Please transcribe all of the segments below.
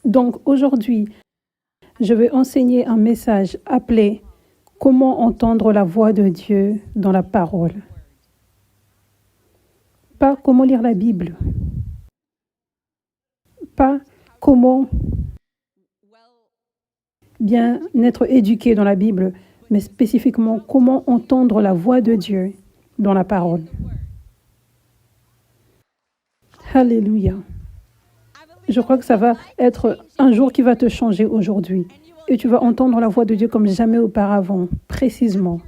Donc aujourd'hui, je vais enseigner un message appelé « Comment entendre la voix de Dieu dans la parole ». Pas comment lire la Bible, pas comment bien être éduqué dans la Bible, mais spécifiquement comment entendre la voix de Dieu dans la parole. Alléluia. Je crois que ça va être un jour qui va te changer aujourd'hui. Et tu vas entendre la voix de Dieu comme jamais auparavant, précisément.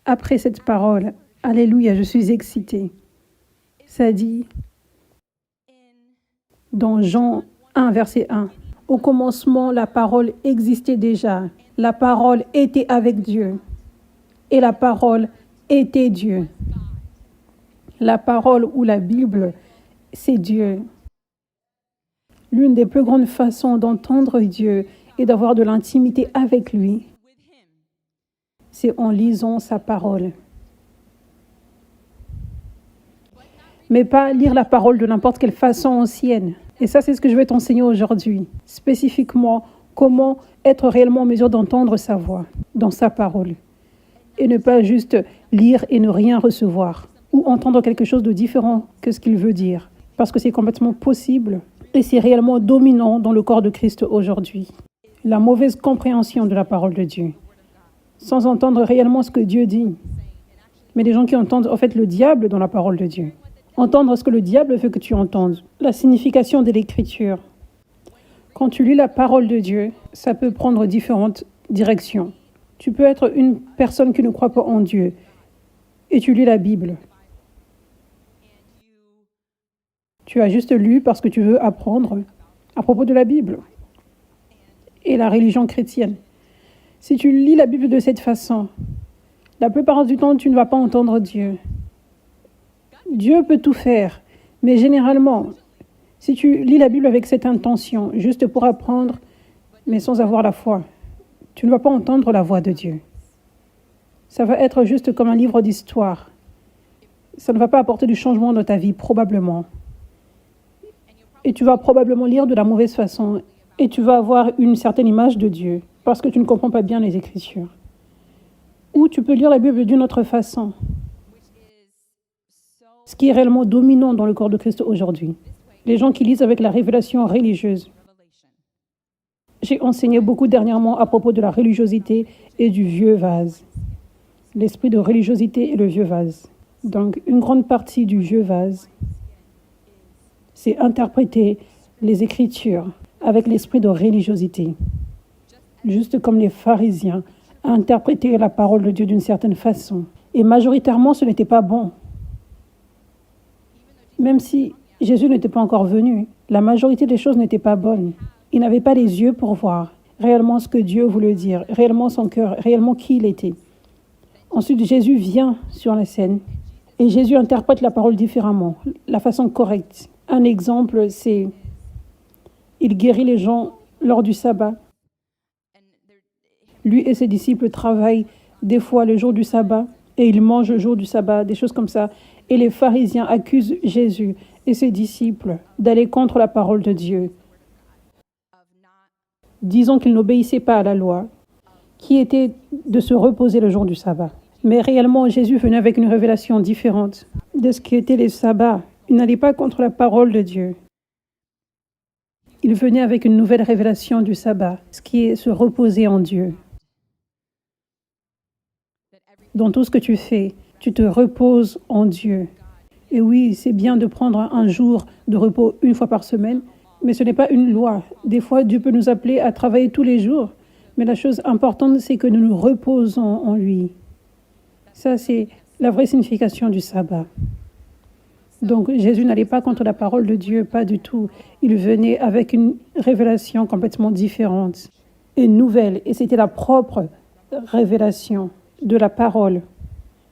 Après cette parole, Alléluia, je suis excitée. Ça dit dans Jean 1, verset 1. Au commencement, la parole existait déjà. La parole était avec Dieu. Et la parole était Dieu. La parole ou la Bible, c'est Dieu. L'une des plus grandes façons d'entendre Dieu et d'avoir de l'intimité avec lui, c'est en lisant sa parole. Mais pas lire la parole de n'importe quelle façon ancienne. Et ça, c'est ce que je vais t'enseigner aujourd'hui. Spécifiquement, comment être réellement en mesure d'entendre sa voix dans sa parole. Et ne pas juste lire et ne rien recevoir. Ou entendre quelque chose de différent que ce qu'il veut dire. Parce que c'est complètement possible. Et c'est réellement dominant dans le corps de Christ aujourd'hui. La mauvaise compréhension de la parole de Dieu. Sans entendre réellement ce que Dieu dit. Mais des gens qui entendent en fait le diable dans la parole de Dieu. Entendre ce que le diable veut que tu entendes. La signification de l'écriture. Quand tu lis la parole de Dieu, ça peut prendre différentes directions. Tu peux être une personne qui ne croit pas en Dieu et tu lis la Bible. Tu as juste lu parce que tu veux apprendre à propos de la Bible et la religion chrétienne. Si tu lis la Bible de cette façon, la plupart du temps, tu ne vas pas entendre Dieu. Dieu peut tout faire, mais généralement, si tu lis la Bible avec cette intention, juste pour apprendre, mais sans avoir la foi, tu ne vas pas entendre la voix de Dieu. Ça va être juste comme un livre d'histoire. Ça ne va pas apporter du changement dans ta vie, probablement. Et tu vas probablement lire de la mauvaise façon et tu vas avoir une certaine image de Dieu parce que tu ne comprends pas bien les Écritures. Ou tu peux lire la Bible d'une autre façon, ce qui est réellement dominant dans le corps de Christ aujourd'hui. Les gens qui lisent avec la révélation religieuse. J'ai enseigné beaucoup dernièrement à propos de la religiosité et du vieux vase. L'esprit de religiosité et le vieux vase. Donc, une grande partie du vieux vase, c'est interpréter les Écritures avec l'esprit de religiosité. Juste comme les pharisiens interprétaient la parole de Dieu d'une certaine façon. Et majoritairement, ce n'était pas bon. Même si Jésus n'était pas encore venu, la majorité des choses n'étaient pas bonnes. Il n'avait pas les yeux pour voir réellement ce que Dieu voulait dire, réellement son cœur, réellement qui il était. Ensuite, Jésus vient sur la scène et Jésus interprète la parole différemment, la façon correcte. Un exemple, c'est il guérit les gens lors du sabbat. Lui et ses disciples travaillent des fois le jour du sabbat et ils mangent le jour du sabbat, des choses comme ça. Et les pharisiens accusent Jésus et ses disciples d'aller contre la parole de Dieu, disant qu'ils n'obéissaient pas à la loi, qui était de se reposer le jour du sabbat. Mais réellement, Jésus venait avec une révélation différente de ce qu'étaient les sabbats. Il n'allait pas contre la parole de Dieu. Il venait avec une nouvelle révélation du sabbat, ce qui est se reposer en Dieu. Dans tout ce que tu fais, tu te reposes en Dieu. Et oui, c'est bien de prendre un jour de repos une fois par semaine, mais ce n'est pas une loi. Des fois, Dieu peut nous appeler à travailler tous les jours. Mais la chose importante, c'est que nous nous reposons en lui. Ça, c'est la vraie signification du sabbat. Donc, Jésus n'allait pas contre la parole de Dieu, pas du tout. Il venait avec une révélation complètement différente et nouvelle. Et c'était la propre révélation de la parole.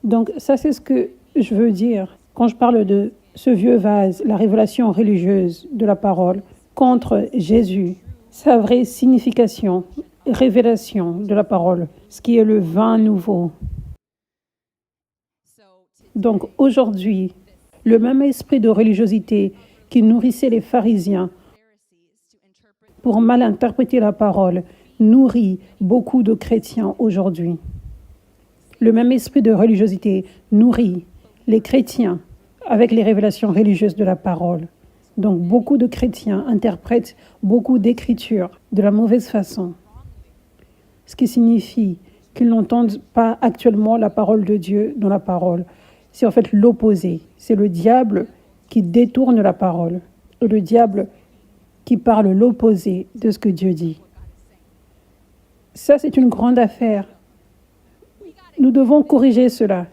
Donc, ça, c'est ce que je veux dire quand je parle de ce vieux vase, la révélation religieuse de la parole contre Jésus, sa vraie signification, révélation de la parole, ce qui est le vin nouveau. Donc, aujourd'hui, le même esprit de religiosité qui nourrissait les pharisiens pour mal interpréter la parole nourrit beaucoup de chrétiens aujourd'hui. Le même esprit de religiosité nourrit les chrétiens avec les révélations religieuses de la parole. Donc beaucoup de chrétiens interprètent beaucoup d'écritures de la mauvaise façon, ce qui signifie qu'ils n'entendent pas actuellement la parole de Dieu dans la parole. C'est en fait l'opposé. C'est le diable qui détourne la parole, et le diable qui parle l'opposé de ce que Dieu dit. Ça, c'est une grande affaire. Nous devons corriger cela.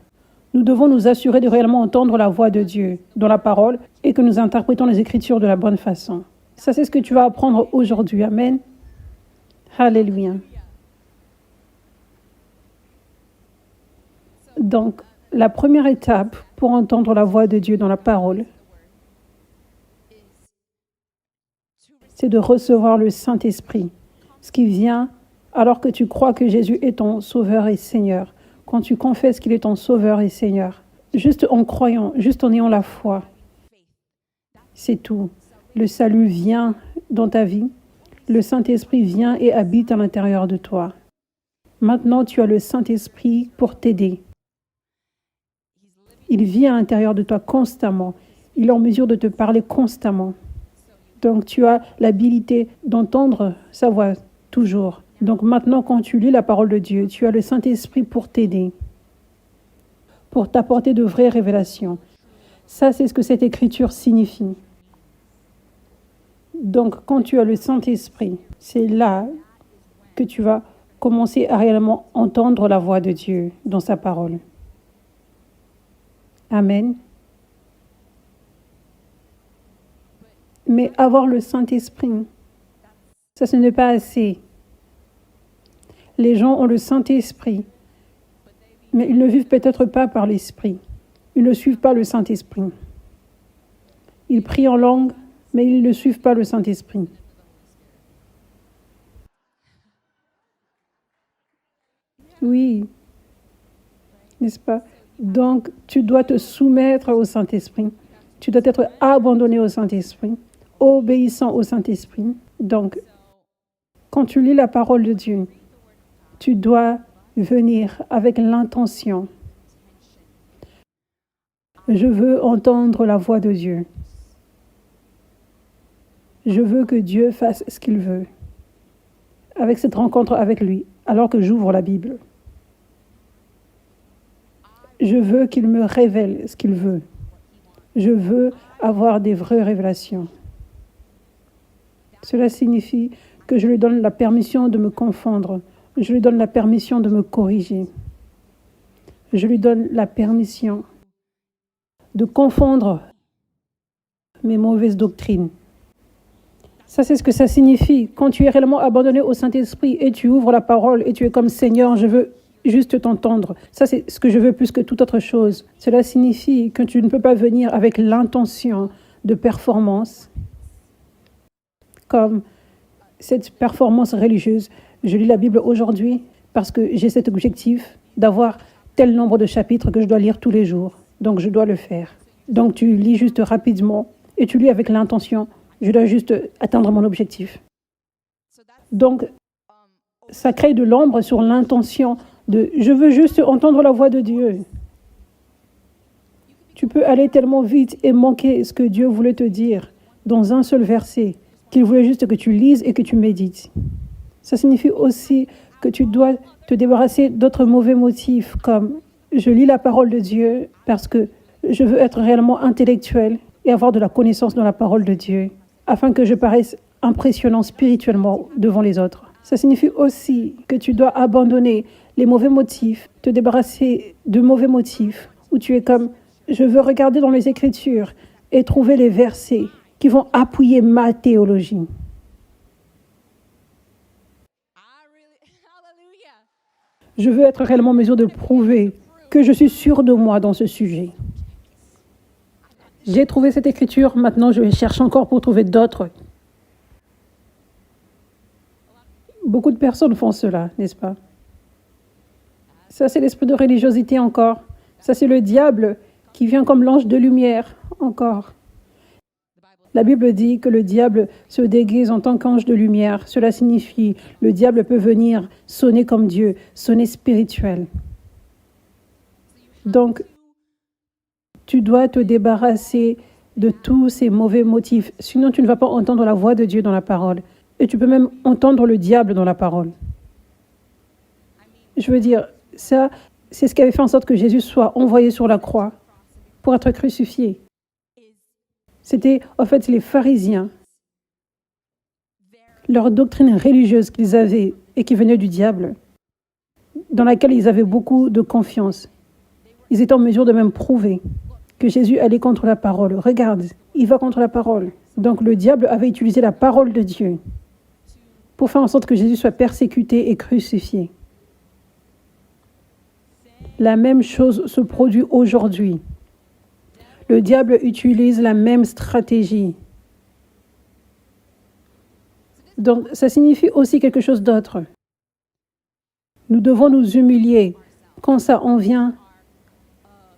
Nous devons nous assurer de réellement entendre la voix de Dieu dans la parole et que nous interprétons les Écritures de la bonne façon. Ça, c'est ce que tu vas apprendre aujourd'hui. Amen. Alléluia. Donc, la première étape pour entendre la voix de Dieu dans la parole, c'est de recevoir le Saint-Esprit, ce qui vient alors que tu crois que Jésus est ton Sauveur et Seigneur. Quand tu confesses qu'il est ton Sauveur et Seigneur, juste en croyant, juste en ayant la foi, c'est tout. Le salut vient dans ta vie, le Saint-Esprit vient et habite à l'intérieur de toi. Maintenant, tu as le Saint-Esprit pour t'aider. Il vit à l'intérieur de toi constamment. Il est en mesure de te parler constamment. Donc, tu as l'habilité d'entendre sa voix toujours. Donc, maintenant, quand tu lis la parole de Dieu, tu as le Saint-Esprit pour t'aider, pour t'apporter de vraies révélations. Ça, c'est ce que cette écriture signifie. Donc, quand tu as le Saint-Esprit, c'est là que tu vas commencer à réellement entendre la voix de Dieu dans sa parole. Amen. Mais avoir le Saint-Esprit, ça, ce n'est pas assez. Les gens ont le Saint-Esprit, mais ils ne vivent peut-être pas par l'Esprit. Ils ne suivent pas le Saint-Esprit. Ils prient en langue, mais ils ne suivent pas le Saint-Esprit. Oui, n'est-ce pas? Donc, tu dois te soumettre au Saint-Esprit. Tu dois être abandonné au Saint-Esprit, obéissant au Saint-Esprit. Donc, quand tu lis la parole de Dieu, tu dois venir avec l'intention. Je veux entendre la voix de Dieu. Je veux que Dieu fasse ce qu'il veut. Avec cette rencontre avec lui, alors que j'ouvre la Bible. Je veux qu'il me révèle ce qu'il veut. Je veux avoir des vraies révélations. Cela signifie que je lui donne la permission de me confondre. Je lui donne la permission de me corriger. Je lui donne la permission de confondre mes mauvaises doctrines. Ça, c'est ce que ça signifie. Quand tu es réellement abandonné au Saint-Esprit et tu ouvres la parole et tu es comme Seigneur, je veux juste t'entendre. Ça, c'est ce que je veux plus que toute autre chose. Cela signifie que tu ne peux pas venir avec l'intention de performance, comme cette performance religieuse. Je lis la Bible aujourd'hui parce que j'ai cet objectif d'avoir tel nombre de chapitres que je dois lire tous les jours. Donc, je dois le faire. Donc, tu lis juste rapidement et tu lis avec l'intention. Je dois juste atteindre mon objectif. Donc, ça crée de l'ombre sur l'intention de « je veux juste entendre la voix de Dieu ». Tu peux aller tellement vite et manquer ce que Dieu voulait te dire dans un seul verset, qu'il voulait juste que tu lises et que tu médites. Ça signifie aussi que tu dois te débarrasser d'autres mauvais motifs comme « je lis la parole de Dieu parce que je veux être réellement intellectuel et avoir de la connaissance dans la parole de Dieu, afin que je paraisse impressionnant spirituellement devant les autres. » Ça signifie aussi que tu dois abandonner les mauvais motifs, te débarrasser de mauvais motifs, où tu es comme « je veux regarder dans les Écritures et trouver les versets qui vont appuyer ma théologie. » Je veux être réellement en mesure de prouver que je suis sûr de moi dans ce sujet. J'ai trouvé cette écriture, maintenant je cherche encore pour trouver d'autres. Beaucoup de personnes font cela, n'est-ce pas? Ça, c'est l'esprit de religiosité encore. Ça, c'est le diable qui vient comme l'ange de lumière encore. La Bible dit que le diable se déguise en tant qu'ange de lumière. Cela signifie le diable peut venir sonner comme Dieu, sonner spirituel. Donc, tu dois te débarrasser de tous ces mauvais motifs. Sinon, tu ne vas pas entendre la voix de Dieu dans la parole. Et tu peux même entendre le diable dans la parole. Je veux dire, ça, c'est ce qui avait fait en sorte que Jésus soit envoyé sur la croix pour être crucifié. C'était en fait les pharisiens, leur doctrine religieuse qu'ils avaient et qui venait du diable, dans laquelle ils avaient beaucoup de confiance. Ils étaient en mesure de même prouver que Jésus allait contre la parole. Regarde, il va contre la parole. Donc le diable avait utilisé la parole de Dieu pour faire en sorte que Jésus soit persécuté et crucifié. La même chose se produit aujourd'hui. Le diable utilise la même stratégie. Donc, ça signifie aussi quelque chose d'autre. Nous devons nous humilier quand ça en vient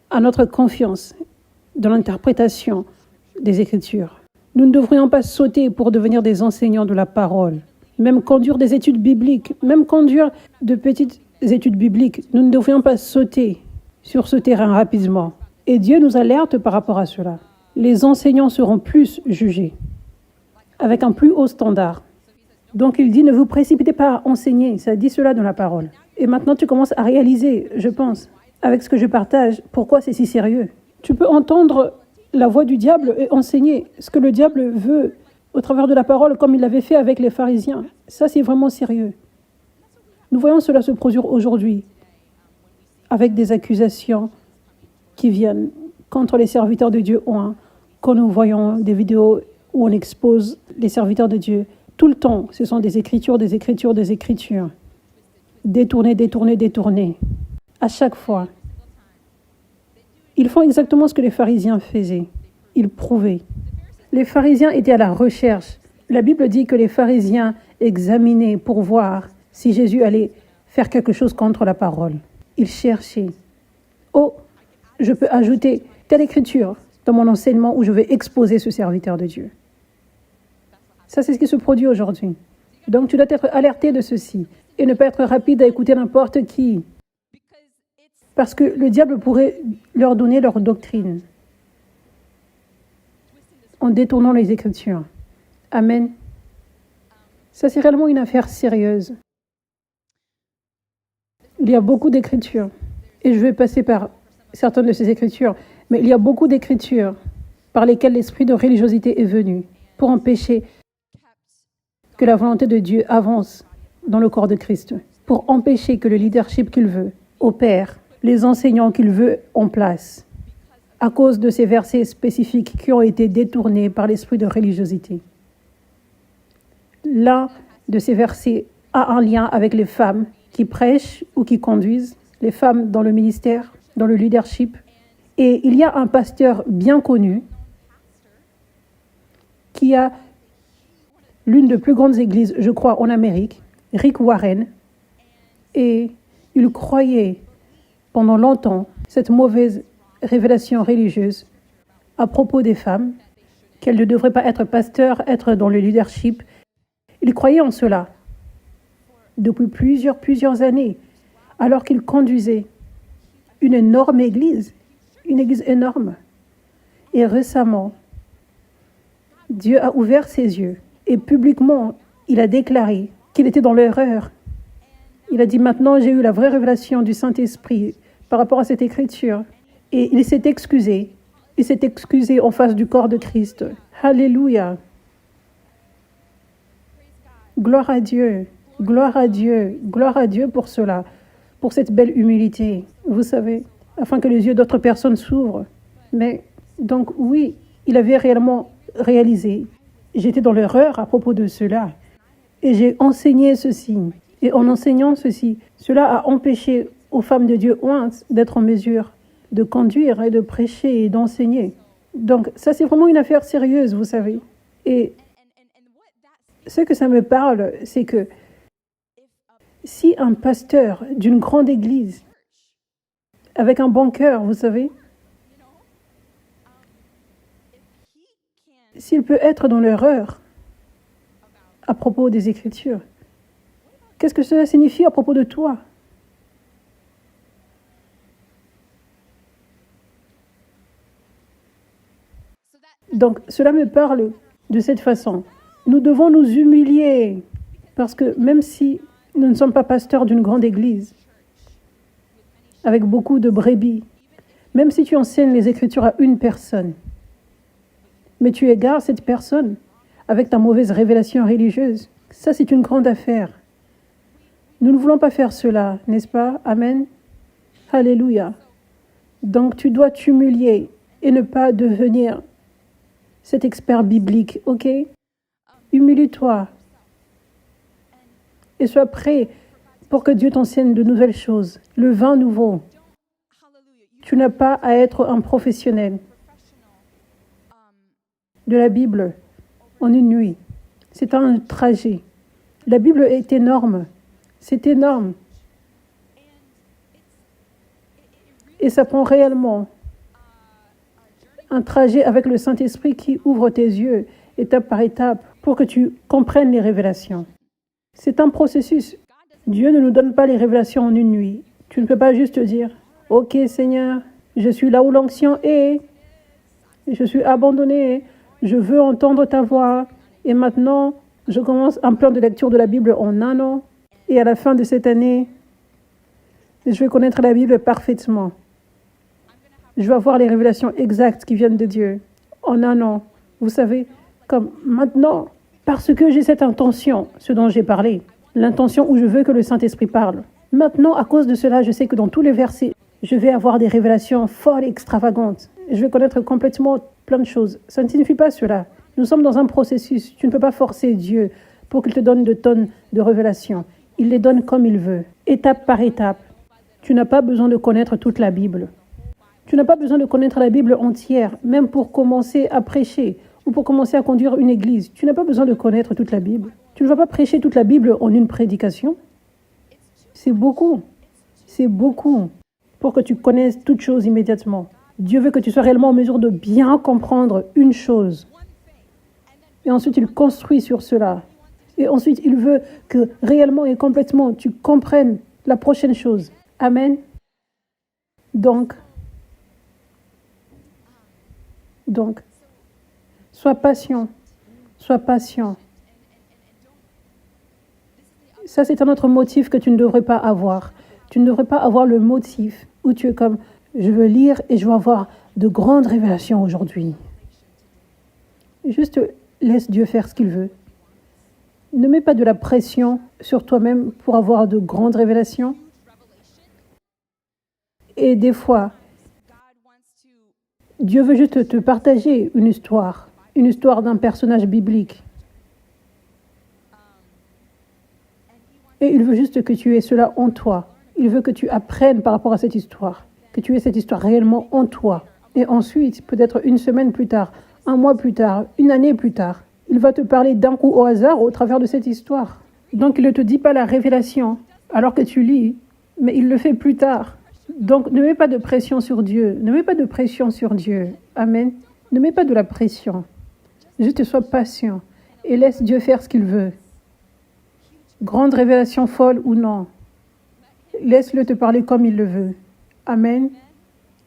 à notre confiance dans l'interprétation des Écritures. Nous ne devrions pas sauter pour devenir des enseignants de la parole, même conduire des études bibliques, même conduire de petites études bibliques. Nous ne devrions pas sauter sur ce terrain rapidement. Et Dieu nous alerte par rapport à cela. Les enseignants seront plus jugés, avec un plus haut standard. Donc il dit, ne vous précipitez pas à enseigner, ça dit cela dans la parole. Et maintenant tu commences à réaliser, je pense, avec ce que je partage, pourquoi c'est si sérieux. Tu peux entendre la voix du diable et enseigner ce que le diable veut au travers de la parole, comme il l'avait fait avec les pharisiens. Ça, c'est vraiment sérieux. Nous voyons cela se produire aujourd'hui, avec des accusations qui viennent contre les serviteurs de Dieu, quand nous voyons des vidéos où on expose les serviteurs de Dieu. Tout le temps, ce sont des écritures, des écritures, des écritures. Détournées, détournées, détournées. À chaque fois. Ils font exactement ce que les pharisiens faisaient. Ils prouvaient. Les pharisiens étaient à la recherche. La Bible dit que les pharisiens examinaient pour voir si Jésus allait faire quelque chose contre la parole. Ils cherchaient. Oh, je peux ajouter telle écriture dans mon enseignement où je vais exposer ce serviteur de Dieu. Ça, c'est ce qui se produit aujourd'hui. Donc, tu dois être alerté de ceci et ne pas être rapide à écouter n'importe qui. Parce que le diable pourrait leur donner leur doctrine en détournant les Écritures. Amen. Ça, c'est réellement une affaire sérieuse. Il y a beaucoup d'Écritures et je vais passer par certaines de ces Écritures, mais il y a beaucoup d'Écritures par lesquelles l'esprit de religiosité est venu pour empêcher que la volonté de Dieu avance dans le corps de Christ, pour empêcher que le leadership qu'il veut opère, les enseignants qu'il veut en place, à cause de ces versets spécifiques qui ont été détournés par l'esprit de religiosité. L'un de ces versets a un lien avec les femmes qui prêchent ou qui conduisent, les femmes dans le ministère, dans le leadership. Et il y a un pasteur bien connu qui a l'une des plus grandes églises, je crois, en Amérique, Rick Warren, et il croyait pendant longtemps cette mauvaise révélation religieuse à propos des femmes, qu'elles ne devraient pas être pasteurs, être dans le leadership. Il croyait en cela depuis plusieurs années, alors qu'il conduisait une énorme église, une église énorme. Et récemment, Dieu a ouvert ses yeux et publiquement, il a déclaré qu'il était dans l'erreur. Il a dit, maintenant j'ai eu la vraie révélation du Saint-Esprit par rapport à cette écriture. Et il s'est excusé. Il s'est excusé en face du corps de Christ. Alléluia. Gloire à Dieu. Gloire à Dieu. Gloire à Dieu pour cela, pour cette belle humilité, vous savez, afin que les yeux d'autres personnes s'ouvrent. Mais donc oui, il avait réellement réalisé. J'étais dans l'erreur à propos de cela. Et j'ai enseigné ceci. Et en enseignant ceci, cela a empêché aux femmes de Dieu d'être en mesure de conduire et de prêcher et d'enseigner. Donc ça, c'est vraiment une affaire sérieuse, vous savez. Et ce que ça me parle, c'est que si un pasteur d'une grande église, avec un bon cœur, vous savez, s'il peut être dans l'erreur à propos des Écritures, qu'est-ce que cela signifie à propos de toi? Donc, cela me parle de cette façon. Nous devons nous humilier parce que même si nous ne sommes pas pasteurs d'une grande église, avec beaucoup de brebis, même si tu enseignes les Écritures à une personne, mais tu égares cette personne avec ta mauvaise révélation religieuse, ça c'est une grande affaire. Nous ne voulons pas faire cela, n'est-ce pas? Amen. Alléluia. Donc tu dois t'humilier et ne pas devenir cet expert biblique, ok? Humilie-toi et sois prêt pour que Dieu t'enseigne de nouvelles choses, le vin nouveau. Tu n'as pas à être un professionnel de la Bible en une nuit. C'est un trajet. La Bible est énorme. C'est énorme. Et ça prend réellement un trajet avec le Saint-Esprit qui ouvre tes yeux, étape par étape, pour que tu comprennes les révélations. C'est un processus. Dieu ne nous donne pas les révélations en une nuit. Tu ne peux pas juste dire, « Ok Seigneur, je suis là où l'onction est. Je suis abandonné. Je veux entendre ta voix. Et maintenant, je commence un plan de lecture de la Bible en un an. Et à la fin de cette année, je vais connaître la Bible parfaitement. Je vais avoir les révélations exactes qui viennent de Dieu en un an. Vous savez, comme maintenant, parce que j'ai cette intention, ce dont j'ai parlé, l'intention où je veux que le Saint-Esprit parle. Maintenant, à cause de cela, je sais que dans tous les versets, je vais avoir des révélations folles et extravagantes. Je vais connaître complètement plein de choses. Ça ne signifie pas cela. Nous sommes dans un processus. Tu ne peux pas forcer Dieu pour qu'il te donne de tonnes de révélations. Il les donne comme il veut, étape par étape. Tu n'as pas besoin de connaître toute la Bible. Tu n'as pas besoin de connaître la Bible entière, même pour commencer à prêcher ou pour commencer à conduire une église. Tu n'as pas besoin de connaître toute la Bible. Tu ne vas pas prêcher toute la Bible en une prédication. C'est beaucoup. C'est beaucoup pour que tu connaisses toutes choses immédiatement. Dieu veut que tu sois réellement en mesure de bien comprendre une chose. Et ensuite, il construit sur cela. Et ensuite, il veut que réellement et complètement, tu comprennes la prochaine chose. Amen. Donc, sois patient. Sois patient. Ça, c'est un autre motif que tu ne devrais pas avoir. Tu ne devrais pas avoir le motif où tu es comme, je veux lire et je veux avoir de grandes révélations aujourd'hui. Juste laisse Dieu faire ce qu'il veut. Ne mets pas de la pression sur toi-même pour avoir de grandes révélations. Et des fois, Dieu veut juste te partager une histoire d'un personnage biblique. Et il veut juste que tu aies cela en toi. Il veut que tu apprennes par rapport à cette histoire, que tu aies cette histoire réellement en toi. Et ensuite, peut-être une semaine plus tard, un mois plus tard, une année plus tard, il va te parler d'un coup au hasard au travers de cette histoire. Donc, il ne te dit pas la révélation alors que tu lis, mais il le fait plus tard. Donc, ne mets pas de pression sur Dieu. Ne mets pas de pression sur Dieu. Amen. Ne mets pas de la pression. Juste sois patient et laisse Dieu faire ce qu'il veut. Grande révélation folle ou non. Laisse-le te parler comme il le veut. Amen.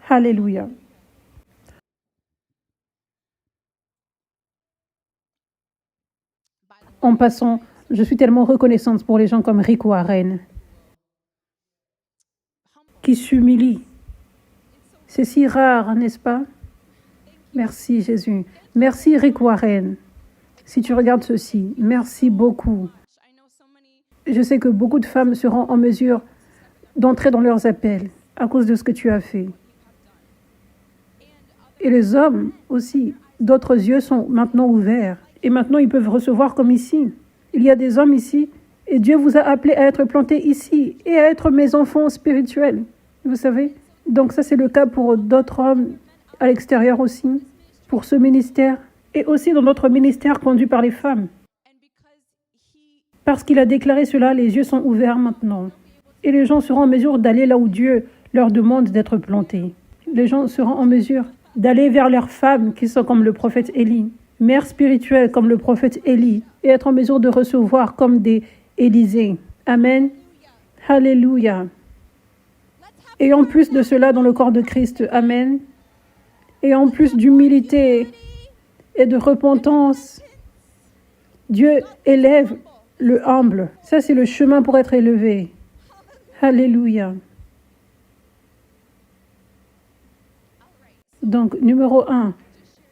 Alléluia. En passant, je suis tellement reconnaissante pour les gens comme Rick Warren, qui s'humilient. C'est si rare, n'est-ce pas? Merci Jésus. Merci Rick Warren. Si tu regardes ceci, merci beaucoup. Je sais que beaucoup de femmes seront en mesure d'entrer dans leurs appels à cause de ce que tu as fait. Et les hommes aussi, d'autres yeux sont maintenant ouverts. Et maintenant, ils peuvent recevoir comme ici. Il y a des hommes ici, et Dieu vous a appelés à être plantés ici et à être mes enfants spirituels. Vous savez? Donc ça, c'est le cas pour d'autres hommes à l'extérieur aussi, pour ce ministère, et aussi dans notre ministère conduit par les femmes. Parce qu'il a déclaré cela, les yeux sont ouverts maintenant. Et les gens seront en mesure d'aller là où Dieu leur demande d'être plantés. Les gens seront en mesure d'aller vers leurs femmes qui sont comme le prophète Élie, mère spirituelle comme le prophète Élie et être en mesure de recevoir comme des Élisée. Amen. Alléluia. Et en plus de cela dans le corps de Christ. Amen. Et en plus d'humilité et de repentance, Dieu élève le humble. Ça, c'est le chemin pour être élevé. Alléluia. Donc, numéro 1,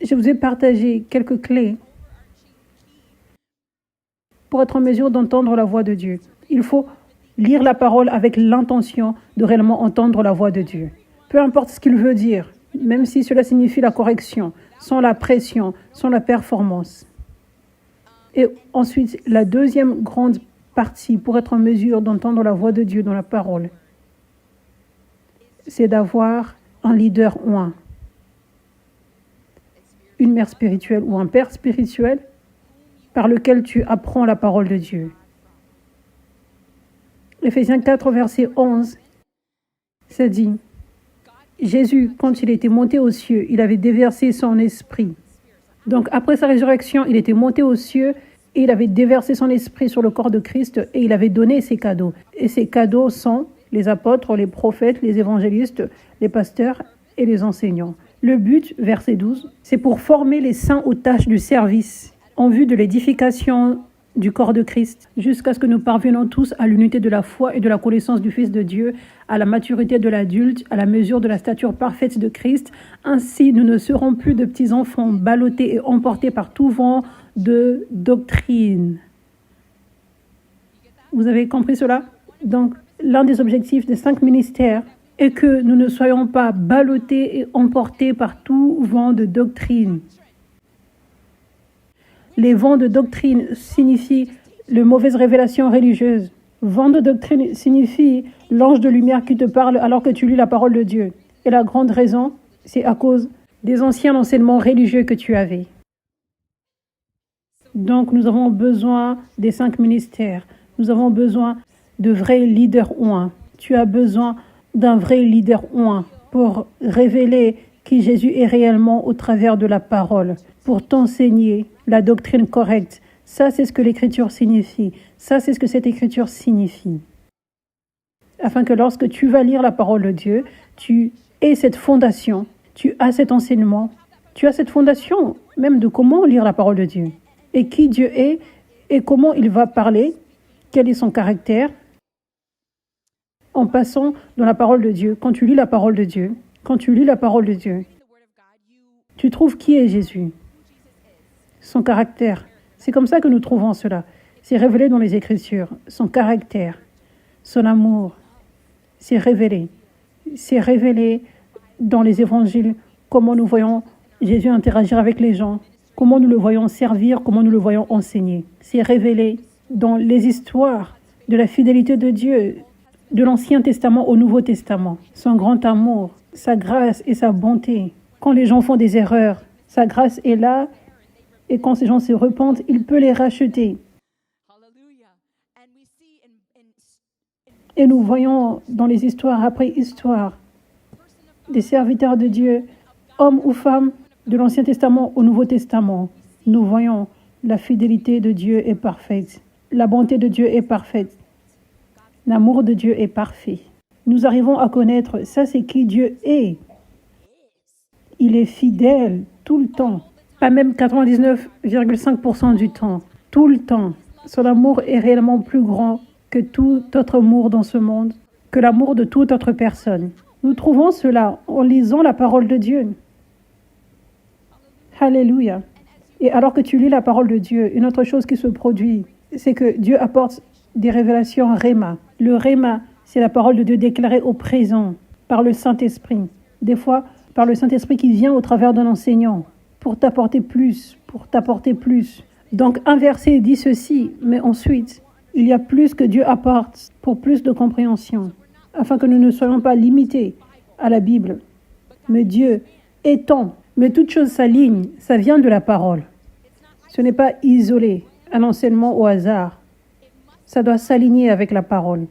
je vous ai partagé quelques clés pour être en mesure d'entendre la voix de Dieu. Il faut lire la parole avec l'intention de réellement entendre la voix de Dieu. Peu importe ce qu'il veut dire, même si cela signifie la correction, sans la pression, sans la performance. Et ensuite, la deuxième grande partie pour être en mesure d'entendre la voix de Dieu dans la parole, c'est d'avoir un leader ou une mère spirituelle ou un père spirituel par lequel tu apprends la parole de Dieu. Éphésiens 4, verset 11, ça dit, Jésus, quand il était monté aux cieux, il avait déversé son esprit. Donc, après sa résurrection, il était monté aux cieux et il avait déversé son esprit sur le corps de Christ et il avait donné ses cadeaux. Et ces cadeaux sont les apôtres, les prophètes, les évangélistes, les pasteurs et les enseignants. Le but, verset 12, c'est pour former les saints aux tâches du service en vue de l'édification du corps de Christ, jusqu'à ce que nous parvenions tous à l'unité de la foi et de la connaissance du Fils de Dieu, à la maturité de l'adulte, à la mesure de la stature parfaite de Christ. Ainsi, nous ne serons plus de petits enfants ballottés et emportés par tout vent de doctrine. Vous avez compris cela? Donc, l'un des objectifs des 5 ministères est que nous ne soyons pas ballottés et emportés par tout vent de doctrine. Les vents de doctrine signifient les mauvaises révélations religieuses. Vent de doctrine signifie l'ange de lumière qui te parle alors que tu lis la parole de Dieu. Et la grande raison, c'est à cause des anciens enseignements religieux que tu avais. Donc, nous avons besoin des 5 ministères. Nous avons besoin de vrais leaders oints. Tu as besoin d'un vrai leader oint pour révéler qui Jésus est réellement au travers de la parole, pour t'enseigner la doctrine correcte. Ça, c'est ce que l'Écriture signifie. Ça, c'est ce que cette Écriture signifie. Afin que lorsque tu vas lire la parole de Dieu, tu aies cette fondation, tu as cet enseignement, tu as cette fondation même de comment lire la parole de Dieu, et qui Dieu est, et comment il va parler, quel est son caractère. En passant dans la parole de Dieu, quand tu lis la parole de Dieu, tu trouves qui est Jésus, son caractère. C'est comme ça que nous trouvons cela. C'est révélé dans les Écritures, son caractère, son amour. C'est révélé. C'est révélé dans les évangiles, comment nous voyons Jésus interagir avec les gens, comment nous le voyons servir, comment nous le voyons enseigner. C'est révélé dans les histoires de la fidélité de Dieu, de l'Ancien Testament au Nouveau Testament. Son grand amour, sa grâce et sa bonté. Quand les gens font des erreurs, sa grâce est là et quand ces gens se repentent, il peut les racheter. Et nous voyons dans les histoires après histoires des serviteurs de Dieu, hommes ou femmes, de l'Ancien Testament au Nouveau Testament. Nous voyons la fidélité de Dieu est parfaite, la bonté de Dieu est parfaite, l'amour de Dieu est parfait. Nous arrivons à connaître, ça c'est qui Dieu est. Il est fidèle tout le temps, pas même 99,5% du temps, tout le temps. Son amour est réellement plus grand que tout autre amour dans ce monde, que l'amour de toute autre personne. Nous trouvons cela en lisant la parole de Dieu. Alléluia. Et alors que tu lis la parole de Dieu, une autre chose qui se produit, c'est que Dieu apporte des révélations réma. Le réma, c'est la parole de Dieu déclarée au présent par le Saint-Esprit. Des fois, par le Saint-Esprit qui vient au travers d'un enseignant pour t'apporter plus, Donc, un verset dit ceci, mais ensuite, il y a plus que Dieu apporte pour plus de compréhension, afin que nous ne soyons pas limités à la Bible. Mais Dieu étend, mais toute chose s'aligne, ça vient de la parole. Ce n'est pas isolé, un enseignement au hasard. Ça doit s'aligner avec la parole.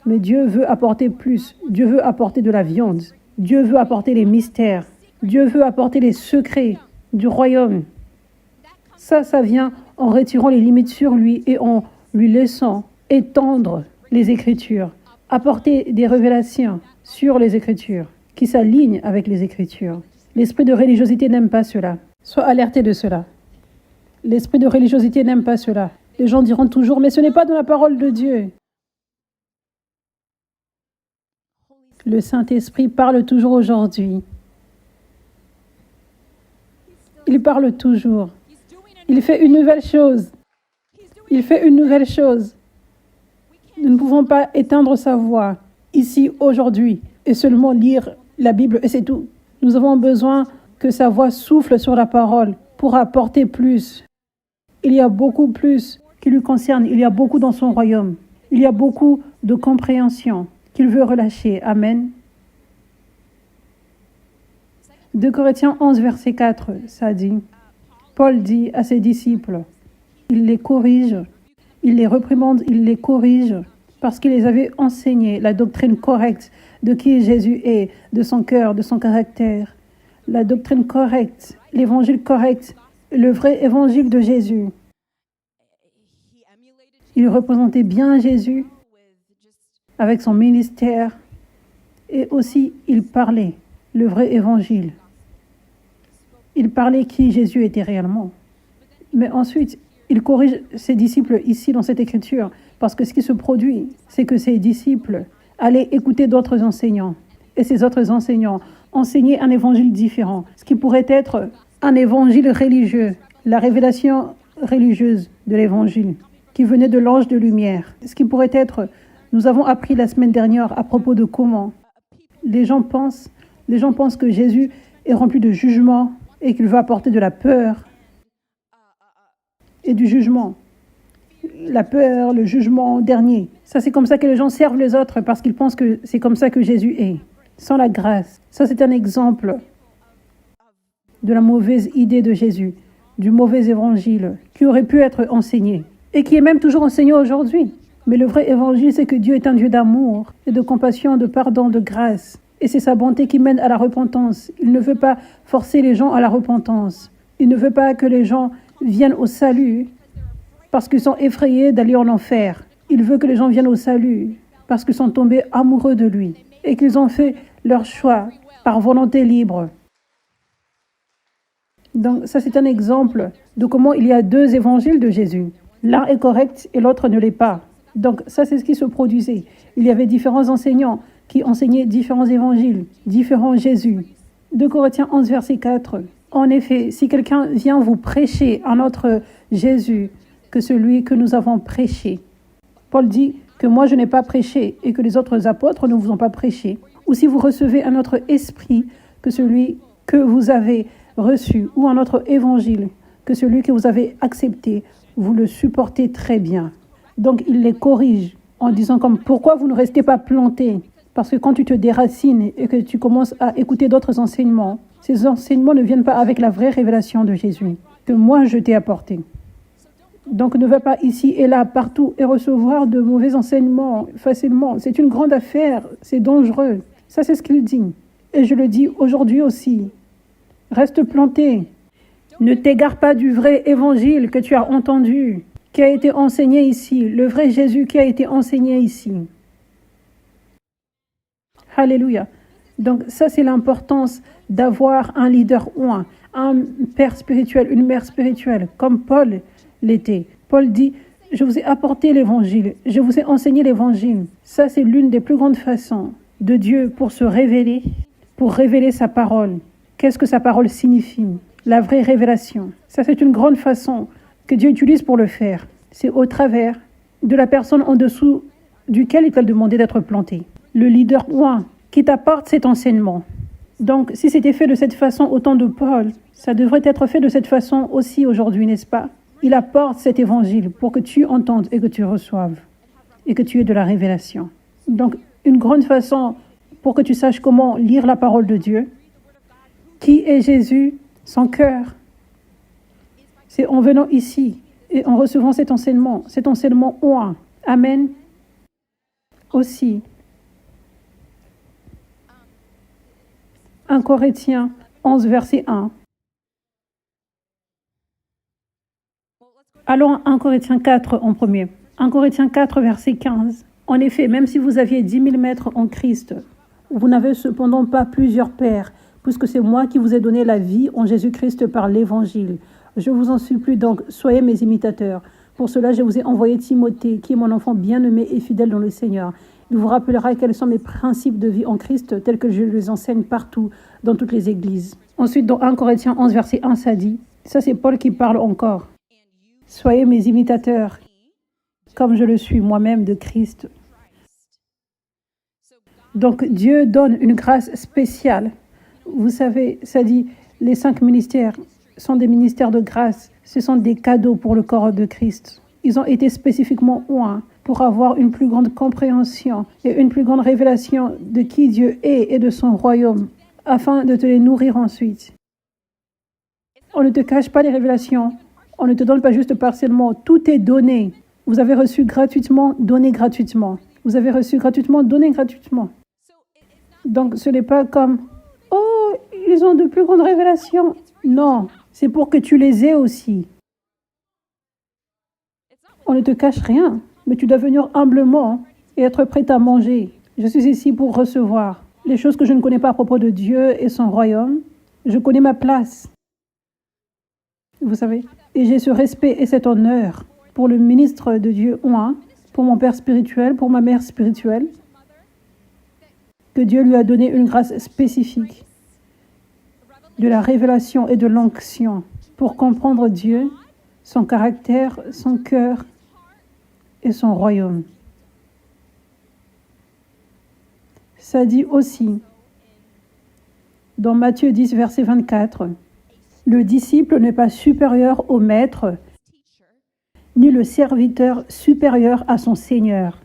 Mais Dieu veut apporter plus. Dieu veut apporter de la viande. Dieu veut apporter les mystères. Dieu veut apporter les secrets du royaume. Ça vient en retirant les limites sur lui et en lui laissant étendre les Écritures, apporter des révélations sur les Écritures, qui s'alignent avec les Écritures. L'esprit de religiosité n'aime pas cela. Sois alerté de cela. L'esprit de religiosité n'aime pas cela. Les gens diront toujours, mais ce n'est pas dans la parole de Dieu. Le Saint-Esprit parle toujours aujourd'hui. Il parle toujours. Il fait une nouvelle chose. Il fait une nouvelle chose. Nous ne pouvons pas éteindre sa voix ici, aujourd'hui, et seulement lire la Bible, et c'est tout. Nous avons besoin que sa voix souffle sur la parole pour apporter plus. Il y a beaucoup plus qui lui concerne. Il y a beaucoup dans son royaume. Il y a beaucoup de compréhension qu'il veut relâcher. Amen. 2 Corinthiens 11, verset 4, ça dit, Paul dit à ses disciples, il les corrige, il les réprimande, il les corrige, parce qu'il les avait enseigné la doctrine correcte de qui Jésus est, de son cœur, de son caractère. La doctrine correcte, l'évangile correct, le vrai évangile de Jésus. Il représentait bien Jésus avec son ministère et aussi il parlait le vrai évangile. Il parlait qui Jésus était réellement. Mais ensuite, il corrige ses disciples ici dans cette écriture parce que ce qui se produit, c'est que ses disciples allaient écouter d'autres enseignants. Et ces autres enseignants enseignaient un évangile différent, ce qui pourrait être un évangile religieux, la révélation religieuse de l'évangile qui venait de l'ange de lumière. Ce qui pourrait être, nous avons appris la semaine dernière à propos de comment les gens pensent que Jésus est rempli de jugement et qu'il veut apporter de la peur et du jugement. La peur, le jugement dernier. Ça, c'est comme ça que les gens servent les autres parce qu'ils pensent que c'est comme ça que Jésus est, sans la grâce. Ça, c'est un exemple de la mauvaise idée de Jésus, du mauvais évangile qui aurait pu être enseigné et qui est même toujours enseigné aujourd'hui. Mais le vrai évangile, c'est que Dieu est un Dieu d'amour et de compassion, de pardon, de grâce. Et c'est sa bonté qui mène à la repentance. Il ne veut pas forcer les gens à la repentance. Il ne veut pas que les gens viennent au salut parce qu'ils sont effrayés d'aller en enfer. Il veut que les gens viennent au salut parce qu'ils sont tombés amoureux de lui et qu'ils ont fait leur choix par volonté libre. Donc ça, c'est un exemple de comment il y a deux évangiles de Jésus. L'un est correct et l'autre ne l'est pas. Donc ça, c'est ce qui se produisait. Il y avait différents enseignants qui enseignaient différents évangiles, différents Jésus. 2 Corinthiens 11, verset 4. En effet, si quelqu'un vient vous prêcher un autre Jésus que celui que nous avons prêché, Paul dit que moi je n'ai pas prêché et que les autres apôtres ne vous ont pas prêché, ou si vous recevez un autre esprit que celui que vous avez reçu, ou un autre évangile que celui que vous avez accepté, vous le supportez très bien. Donc il les corrige en disant comme pourquoi vous ne restez pas plantés? Parce que quand tu te déracines et que tu commences à écouter d'autres enseignements, ces enseignements ne viennent pas avec la vraie révélation de Jésus que moi je t'ai apporté. Donc ne va pas ici et là, partout, et recevoir de mauvais enseignements facilement. C'est une grande affaire, c'est dangereux. Ça, c'est ce qu'il dit. Et je le dis aujourd'hui aussi. Reste planté. Ne t'égare pas du vrai évangile que tu as entendu, qui a été enseigné ici, le vrai Jésus qui a été enseigné ici. Alléluia. Donc ça, c'est l'importance d'avoir un leader ou un père spirituel, une mère spirituelle, comme Paul l'était. Paul dit, je vous ai apporté l'évangile, je vous ai enseigné l'évangile. Ça, c'est l'une des plus grandes façons de Dieu pour se révéler, pour révéler sa parole. Qu'est-ce que sa parole signifie? La vraie révélation. Ça, c'est une grande façon que Dieu utilise pour le faire. C'est au travers de la personne en dessous duquel il t'a demandé d'être planté. Le leader qui t'apporte cet enseignement. Donc, si c'était fait de cette façon au temps de Paul, ça devrait être fait de cette façon aussi aujourd'hui, n'est-ce pas? Il apporte cet évangile pour que tu entendes et que tu reçoives et que tu aies de la révélation. Donc, une grande façon pour que tu saches comment lire la parole de Dieu. Qui est Jésus? Son cœur. C'est en venant ici et en recevant cet enseignement ouin. Amen. Aussi, 1 Corinthiens 11, verset 1. Allons à 1 Corinthiens 4 en premier. 1 Corinthiens 4, verset 15. En effet, même si vous aviez 10 000 maîtres en Christ, vous n'avez cependant pas plusieurs pères, puisque c'est moi qui vous ai donné la vie en Jésus-Christ par l'Évangile. Je vous en supplie donc, soyez mes imitateurs. Pour cela, je vous ai envoyé Timothée, qui est mon enfant bien-aimé et fidèle dans le Seigneur. Il vous rappellera quels sont mes principes de vie en Christ, tels que je les enseigne partout, dans toutes les églises. Ensuite, dans 1 Corinthiens 11, verset 1, ça dit, ça c'est Paul qui parle encore. Soyez mes imitateurs, comme je le suis moi-même de Christ. Donc Dieu donne une grâce spéciale. Vous savez, ça dit, les 5 ministères sont des ministères de grâce. Ce sont des cadeaux pour le corps de Christ. Ils ont été spécifiquement oints pour avoir une plus grande compréhension et une plus grande révélation de qui Dieu est et de son royaume, afin de te les nourrir ensuite. On ne te cache pas les révélations. On ne te donne pas juste partiellement. Tout est donné. Vous avez reçu gratuitement, donné gratuitement. Vous avez reçu gratuitement, donné gratuitement. Donc ce n'est pas comme « Oh, ils ont de plus grandes révélations ». Non, c'est pour que tu les aies aussi. On ne te cache rien, mais tu dois venir humblement et être prêt à manger. Je suis ici pour recevoir les choses que je ne connais pas à propos de Dieu et son royaume. Je connais ma place. Vous savez, et j'ai ce respect et cet honneur pour le ministre de Dieu, pour mon père spirituel, pour ma mère spirituelle, que Dieu lui a donné une grâce spécifique, de la révélation et de l'onction pour comprendre Dieu, son caractère, son cœur et son royaume. Ça dit aussi, dans Matthieu 10, verset 24, « Le disciple n'est pas supérieur au maître, ni le serviteur supérieur à son Seigneur. »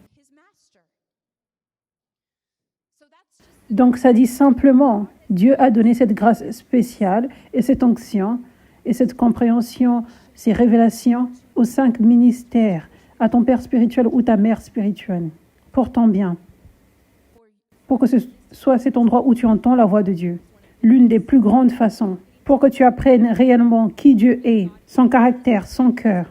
Donc ça dit simplement, Dieu a donné cette grâce spéciale et cette onction et cette compréhension, ces révélations aux 5 ministères, à ton père spirituel ou ta mère spirituelle, pour ton bien, pour que ce soit cet endroit où tu entends la voix de Dieu. L'une des plus grandes façons, pour que tu apprennes réellement qui Dieu est, son caractère, son cœur,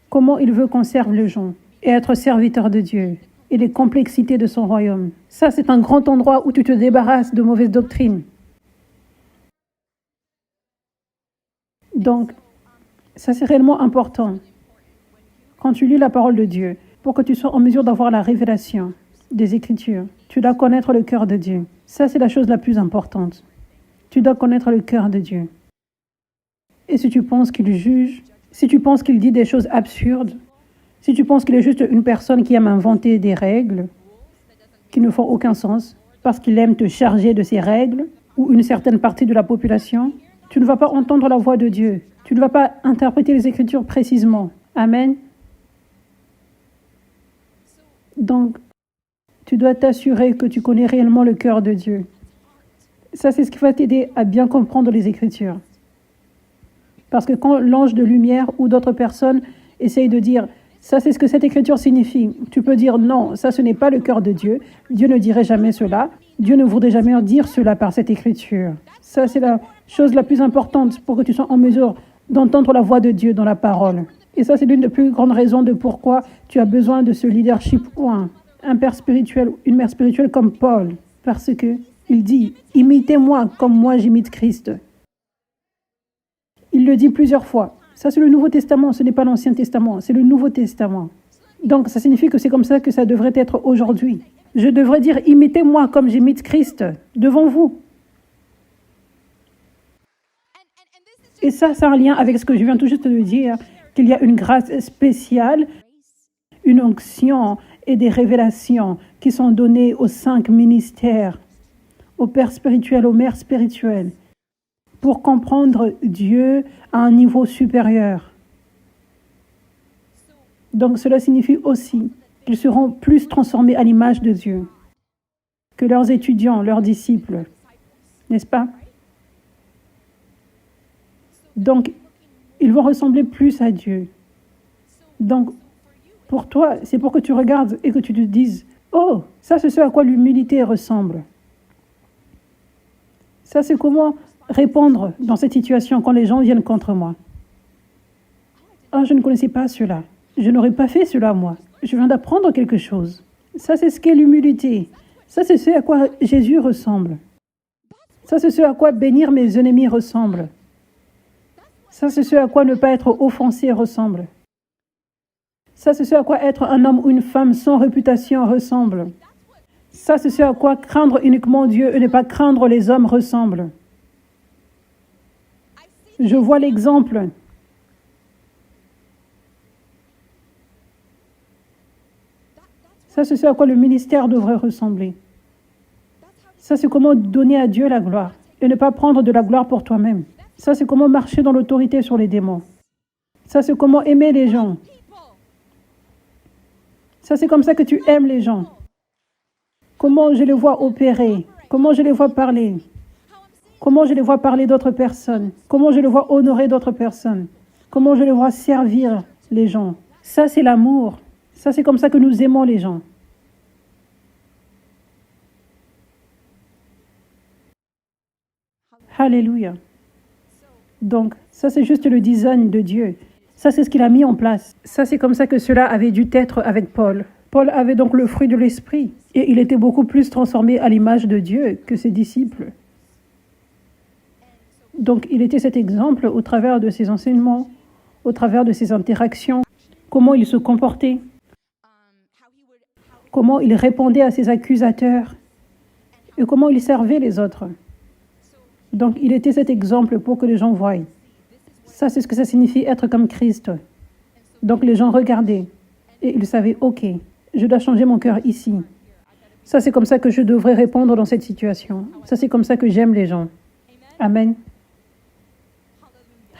comment il veut qu'on serve les gens et être serviteur de Dieu et les complexités de son royaume. Ça, c'est un grand endroit où tu te débarrasses de mauvaises doctrines. Donc, ça, c'est réellement important. Quand tu lis la parole de Dieu, pour que tu sois en mesure d'avoir la révélation des Écritures, tu dois connaître le cœur de Dieu. Ça, c'est la chose la plus importante. Tu dois connaître le cœur de Dieu. Et si tu penses qu'il juge, si tu penses qu'il dit des choses absurdes, si tu penses qu'il est juste une personne qui aime inventer des règles qui ne font aucun sens, parce qu'il aime te charger de ces règles, ou une certaine partie de la population, tu ne vas pas entendre la voix de Dieu. Tu ne vas pas interpréter les Écritures précisément. Amen. Donc, tu dois t'assurer que tu connais réellement le cœur de Dieu. Ça, c'est ce qui va t'aider à bien comprendre les Écritures. Parce que quand l'ange de lumière ou d'autres personnes essayent de dire « ça, c'est ce que cette Écriture signifie », tu peux dire « non, ça, ce n'est pas le cœur de Dieu. Dieu ne dirait jamais cela. Dieu ne voudrait jamais dire cela par cette Écriture. » Ça, c'est la chose la plus importante pour que tu sois en mesure d'entendre la voix de Dieu dans la parole. Et ça, c'est l'une des plus grandes raisons de pourquoi tu as besoin de ce leadership ou un père spirituel, une mère spirituelle comme Paul. Parce que il dit « imitez-moi comme moi j'imite Christ ». Il le dit plusieurs fois. Ça, c'est le Nouveau Testament, ce n'est pas l'Ancien Testament, c'est le Nouveau Testament. Donc, ça signifie que c'est comme ça que ça devrait être aujourd'hui. Je devrais dire « imitez-moi comme j'imite Christ » devant vous. Et ça a un lien avec ce que je viens tout juste de dire, qu'il y a une grâce spéciale, une onction et des révélations qui sont données aux 5 ministères, aux pères spirituels, aux mères spirituelles, pour comprendre Dieu à un niveau supérieur. Donc cela signifie aussi qu'ils seront plus transformés à l'image de Dieu que leurs étudiants, leurs disciples, n'est-ce pas? Donc, ils vont ressembler plus à Dieu. Donc, pour toi, c'est pour que tu regardes et que tu te dises « Oh, ça c'est ce à quoi l'humilité ressemble. » Ça c'est comment répondre dans cette situation quand les gens viennent contre moi. « Ah, je ne connaissais pas cela. Je n'aurais pas fait cela, moi. Je viens d'apprendre quelque chose. Ça, c'est ce qu'est l'humilité. Ça, c'est ce à quoi Jésus ressemble. Ça, c'est ce à quoi bénir mes ennemis ressemble. Ça, c'est ce à quoi ne pas être offensé ressemble. Ça, c'est ce à quoi être un homme ou une femme sans réputation ressemble. Ça, c'est ce à quoi craindre uniquement Dieu et ne pas craindre les hommes ressemble. Je vois l'exemple. Ça, c'est ce à quoi le ministère devrait ressembler. Ça, c'est comment donner à Dieu la gloire et ne pas prendre de la gloire pour toi-même. Ça, c'est comment marcher dans l'autorité sur les démons. Ça, c'est comment aimer les gens. Ça, c'est comme ça que tu aimes les gens. Comment je les vois opérer. Comment je les vois parler. Comment je les vois parler d'autres personnes. Comment je les vois honorer d'autres personnes. Comment je les vois servir les gens. Ça, c'est l'amour. Ça, c'est comme ça que nous aimons les gens. Alléluia. Donc, ça, c'est juste le design de Dieu. Ça, c'est ce qu'il a mis en place. Ça, c'est comme ça que cela avait dû être avec Paul. Paul avait donc le fruit de l'esprit. Et il était beaucoup plus transformé à l'image de Dieu que ses disciples. Donc, il était cet exemple au travers de ses enseignements, au travers de ses interactions, comment il se comportait, comment il répondait à ses accusateurs et comment il servait les autres. Donc, il était cet exemple pour que les gens voient. Ça, c'est ce que ça signifie être comme Christ. Donc, les gens regardaient et ils savaient, OK, je dois changer mon cœur ici. Ça, c'est comme ça que je devrais répondre dans cette situation. Ça, c'est comme ça que j'aime les gens. Amen.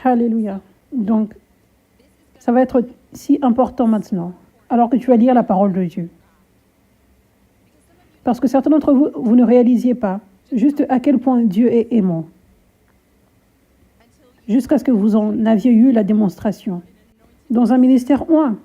Alléluia. Donc, ça va être si important maintenant, alors que tu vas lire la parole de Dieu. Parce que certains d'entre vous, vous ne réalisiez pas juste à quel point Dieu est aimant. Jusqu'à ce que vous en aviez eu la démonstration. Dans un ministère ou un.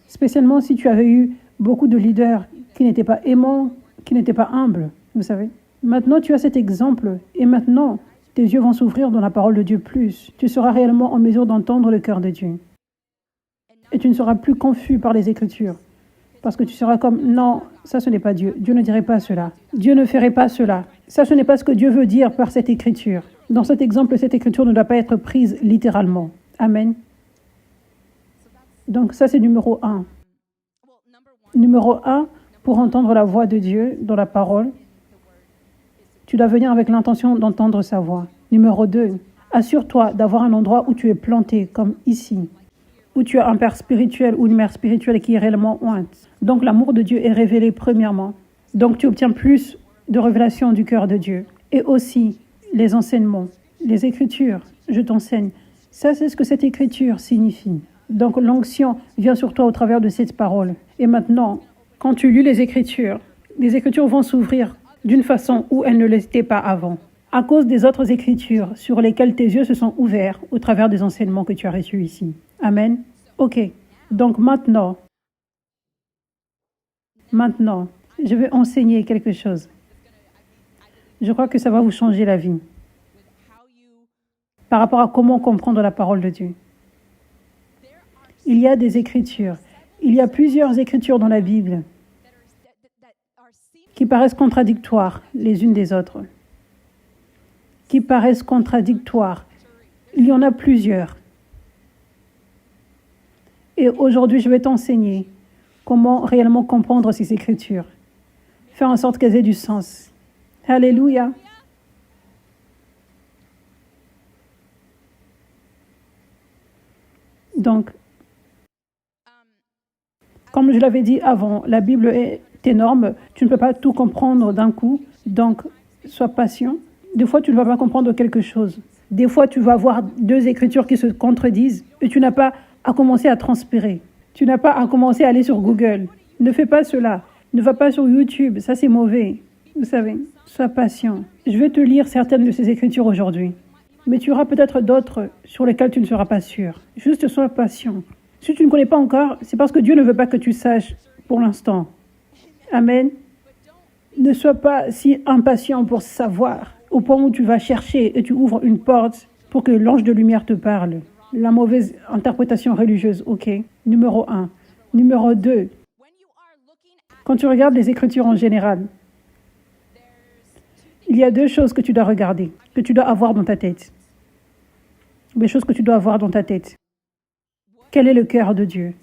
Spécialement si tu avais eu beaucoup de leaders qui n'étaient pas aimants, qui n'étaient pas humbles, vous savez. Maintenant, tu as cet exemple et maintenant, tes yeux vont s'ouvrir dans la parole de Dieu plus. Tu seras réellement en mesure d'entendre le cœur de Dieu. Et tu ne seras plus confus par les Écritures. Parce que tu seras comme, non, ça ce n'est pas Dieu. Dieu ne dirait pas cela. Dieu ne ferait pas cela. Ça ce n'est pas ce que Dieu veut dire par cette écriture. Dans cet exemple, cette écriture ne doit pas être prise littéralement. Amen. Donc ça c'est numéro 1. Numéro 1, pour entendre la voix de Dieu dans la parole, tu dois venir avec l'intention d'entendre sa voix. Numéro 2, assure-toi d'avoir un endroit où tu es planté, comme ici, où tu as un père spirituel ou une mère spirituelle qui est réellement ointe. Donc l'amour de Dieu est révélé premièrement. Donc tu obtiens plus de révélation du cœur de Dieu. Et aussi les enseignements, les Écritures, je t'enseigne. Ça, c'est ce que cette Écriture signifie. Donc l'onction vient sur toi au travers de cette parole. Et maintenant, quand tu lis les Écritures vont s'ouvrir d'une façon où elles ne l'étaient pas avant. À cause des autres Écritures sur lesquelles tes yeux se sont ouverts au travers des enseignements que tu as reçus ici. Amen. OK. Donc maintenant, je vais enseigner quelque chose. Je crois que ça va vous changer la vie. Par rapport à comment comprendre la parole de Dieu. Il y a des Écritures. Il y a plusieurs Écritures dans la Bible qui paraissent contradictoires les unes des autres. Qui paraissent contradictoires. Il y en a plusieurs. Et aujourd'hui, je vais t'enseigner comment réellement comprendre ces Écritures. Faire en sorte qu'elles aient du sens. Alléluia. Donc, comme je l'avais dit avant, la Bible est énorme. Tu ne peux pas tout comprendre d'un coup. Donc, sois patient. Des fois, tu ne vas pas comprendre quelque chose. Des fois, tu vas voir deux Écritures qui se contredisent et tu n'as pas à commencer à transpirer. Tu n'as pas à commencer à aller sur Google. Ne fais pas cela. Ne va pas sur YouTube. Ça, c'est mauvais. Vous savez, sois patient. Je vais te lire certaines de ces Écritures aujourd'hui. Mais tu auras peut-être d'autres sur lesquelles tu ne seras pas sûr. Juste sois patient. Si tu ne connais pas encore, c'est parce que Dieu ne veut pas que tu saches pour l'instant. Amen. Ne sois pas si impatient pour savoir, au point où tu vas chercher et tu ouvres une porte pour que l'ange de lumière te parle. La mauvaise interprétation religieuse, ok. Numéro un. Numéro 2, quand tu regardes les Écritures en général, il y a deux choses que tu dois regarder, que tu dois avoir dans ta tête. Les choses que tu dois avoir dans ta tête. Quel est le cœur de Dieu?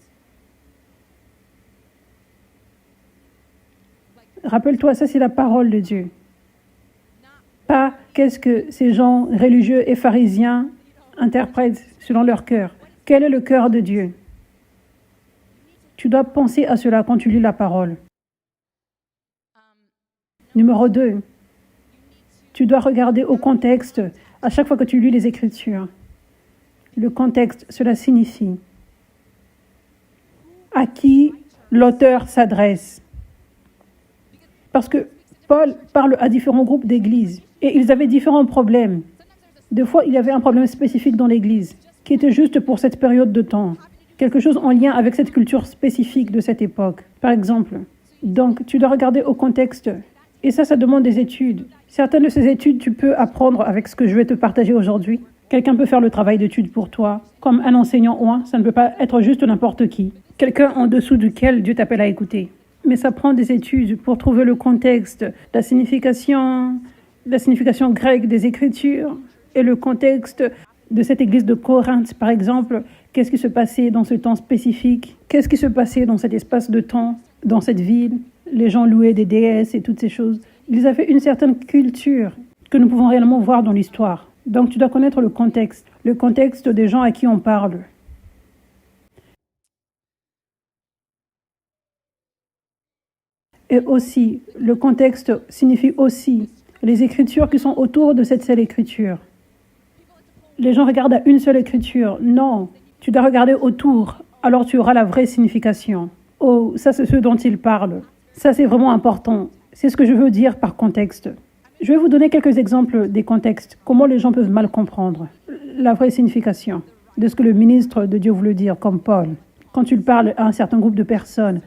Rappelle-toi, ça c'est la parole de Dieu. Pas qu'est-ce que ces gens religieux et pharisiens interprètent selon leur cœur. Quel est le cœur de Dieu? Tu dois penser à cela quand tu lis la parole. Numéro 2, tu dois regarder au contexte à chaque fois que tu lis les Écritures. Le contexte, cela signifie à qui l'auteur s'adresse. Parce que Paul parle à différents groupes d'églises et ils avaient différents problèmes. Des fois, il y avait un problème spécifique dans l'église qui était juste pour cette période de temps. Quelque chose en lien avec cette culture spécifique de cette époque, par exemple. Donc, tu dois regarder au contexte. Et ça demande des études. Certaines de ces études, tu peux apprendre avec ce que je vais te partager aujourd'hui. Quelqu'un peut faire le travail d'étude pour toi, comme un enseignant ou un. Ça ne peut pas être juste n'importe qui. Quelqu'un en dessous duquel Dieu t'appelle à écouter. Mais ça prend des études pour trouver le contexte, la signification grecque des Écritures et le contexte de cette église de Corinthe, par exemple. Qu'est-ce qui se passait dans ce temps spécifique? Qu'est-ce qui se passait dans cet espace de temps, dans cette ville? Les gens louaient des déesses et toutes ces choses. Ils avaient une certaine culture que nous pouvons réellement voir dans l'histoire. Donc tu dois connaître le contexte des gens à qui on parle. Et aussi, le contexte signifie aussi les écritures qui sont autour de cette seule écriture. Les gens regardent à une seule écriture. Non, tu dois regarder autour, alors tu auras la vraie signification. Oh, ça c'est ce dont il parle. Ça c'est vraiment important. C'est ce que je veux dire par contexte. Je vais vous donner quelques exemples des contextes, comment les gens peuvent mal comprendre la vraie signification de ce que le ministre de Dieu voulait dire, comme Paul. Quand tu parles à un certain groupe de personnes,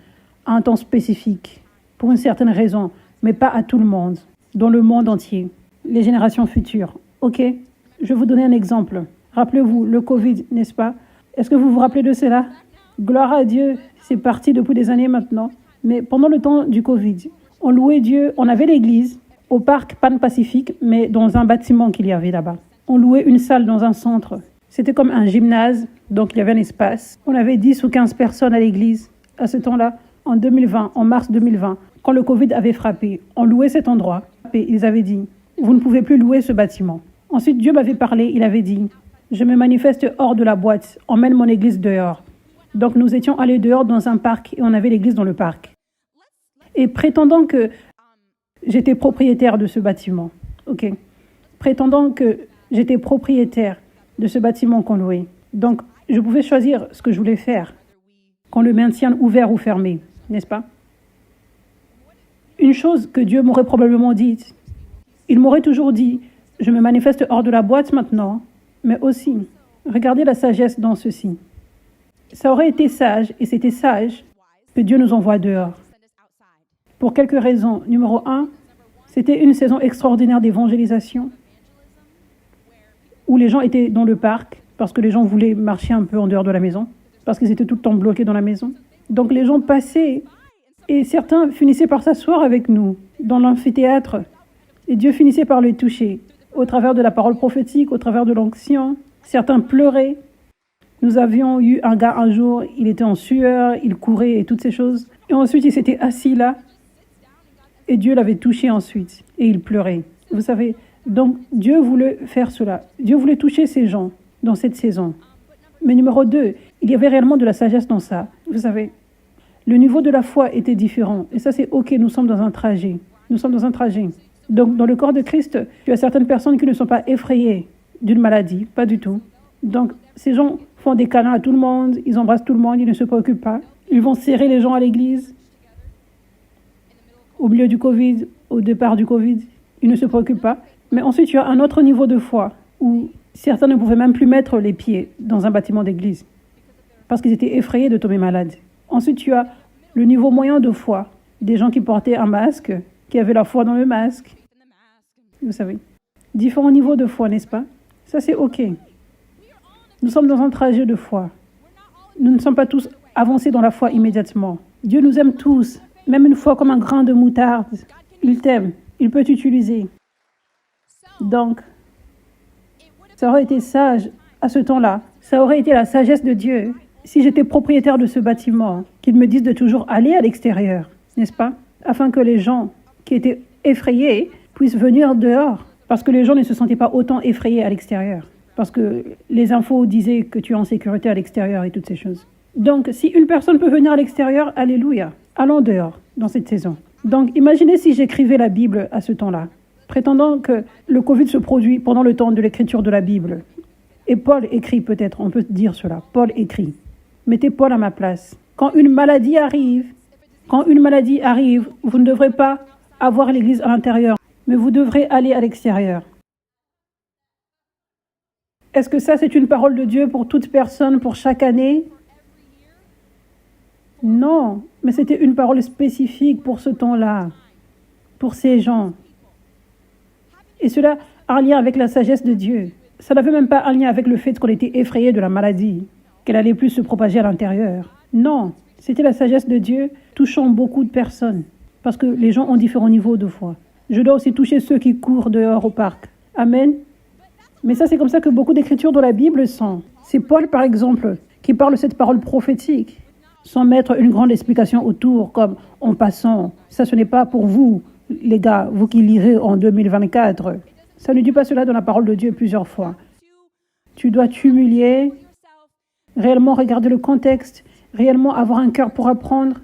à un temps spécifique, pour une certaine raison, mais pas à tout le monde, dans le monde entier, les générations futures. Ok? Je vais vous donner un exemple. Rappelez-vous, le Covid, n'est-ce pas? Est-ce que vous vous rappelez de cela? Gloire à Dieu, c'est parti depuis des années maintenant. Mais pendant le temps du Covid, on louait Dieu, on avait l'église au parc Pan-Pacifique, mais dans un bâtiment qu'il y avait là-bas. On louait une salle dans un centre. C'était comme un gymnase, donc il y avait un espace. On avait 10 ou 15 personnes à l'église à ce temps-là, en 2020, en mars 2020, quand le Covid avait frappé. On louait cet endroit et ils avaient dit, vous ne pouvez plus louer ce bâtiment. Ensuite, Dieu m'avait parlé, il avait dit, je me manifeste hors de la boîte, emmène mon église dehors. Donc nous étions allés dehors dans un parc et on avait l'église dans le parc. Et prétendant que j'étais propriétaire de ce bâtiment, ok, prétendant que j'étais propriétaire de ce bâtiment qu'on louait. Donc je pouvais choisir ce que je voulais faire, qu'on le maintienne ouvert ou fermé, n'est-ce pas? Une chose que Dieu m'aurait probablement dite, il m'aurait toujours dit, je me manifeste hors de la boîte maintenant, mais aussi, regardez la sagesse dans ceci. Ça aurait été sage, et c'était sage, que Dieu nous envoie dehors. Pour quelques raisons. Numéro 1, c'était une saison extraordinaire d'évangélisation, où les gens étaient dans le parc, parce que les gens voulaient marcher un peu en dehors de la maison, parce qu'ils étaient tout le temps bloqués dans la maison. Donc les gens passaient, et certains finissaient par s'asseoir avec nous, dans l'amphithéâtre, et Dieu finissait par les toucher, au travers de la parole prophétique, au travers de l'onction. Certains pleuraient. Nous avions eu un gars un jour, il était en sueur, il courait et toutes ces choses. Et ensuite, il s'était assis là, et Dieu l'avait touché ensuite, et il pleurait. Vous savez, donc Dieu voulait faire cela. Dieu voulait toucher ces gens dans cette saison. Mais numéro 2, il y avait réellement de la sagesse dans ça. Vous savez, le niveau de la foi était différent. Et ça, c'est OK, nous sommes dans un trajet. Nous sommes dans un trajet. Donc, dans le corps de Christ, tu as certaines personnes qui ne sont pas effrayées d'une maladie, pas du tout. Donc, ces gens font des câlins à tout le monde, ils embrassent tout le monde, ils ne se préoccupent pas. Ils vont serrer les gens à l'église. Au milieu du Covid, au départ du Covid, ils ne se préoccupent pas. Mais ensuite, tu as un autre niveau de foi où certains ne pouvaient même plus mettre les pieds dans un bâtiment d'église parce qu'ils étaient effrayés de tomber malades. Ensuite, tu as le niveau moyen de foi, des gens qui portaient un masque, qui avaient la foi dans le masque. Vous savez, différents niveaux de foi, n'est-ce pas? Ça, c'est OK. Nous sommes dans un trajet de foi. Nous ne sommes pas tous avancés dans la foi immédiatement. Dieu nous aime tous, même une foi comme un grain de moutarde. Il t'aime, il peut t'utiliser. Donc, ça aurait été sage à ce temps-là. Ça aurait été la sagesse de Dieu si j'étais propriétaire de ce bâtiment, qu'il me dise de toujours aller à l'extérieur, n'est-ce pas? Afin que les gens qui étaient effrayés puissent venir dehors, parce que les gens ne se sentaient pas autant effrayés à l'extérieur, parce que les infos disaient que tu es en sécurité à l'extérieur et toutes ces choses. Donc, si une personne peut venir à l'extérieur, alléluia, allons dehors dans cette saison. Donc, imaginez si j'écrivais la Bible à ce temps-là, prétendant que le Covid se produit pendant le temps de l'écriture de la Bible. Et Paul écrit peut-être, on peut dire cela, Paul écrit. Mettez Paul à ma place. Quand une maladie arrive, vous ne devrez pas avoir l'Église à l'intérieur, mais vous devrez aller à l'extérieur. Est-ce que ça, c'est une parole de Dieu pour toute personne, pour chaque année? Non, mais c'était une parole spécifique pour ce temps-là, pour ces gens. Et cela a un lien avec la sagesse de Dieu. Ça n'avait même pas un lien avec le fait qu'on était effrayé de la maladie, qu'elle allait plus se propager à l'intérieur. Non, c'était la sagesse de Dieu touchant beaucoup de personnes, parce que les gens ont différents niveaux de foi. Je dois aussi toucher ceux qui courent dehors au parc. Amen. Mais ça, c'est comme ça que beaucoup d'écritures de la Bible sont. C'est Paul, par exemple, qui parle cette parole prophétique, sans mettre une grande explication autour, comme en passant. Ça, ce n'est pas pour vous, les gars, vous qui lirez en 2024. Ça ne dit pas cela dans la parole de Dieu plusieurs fois. Tu dois t'humilier, réellement regarder le contexte, réellement avoir un cœur pour apprendre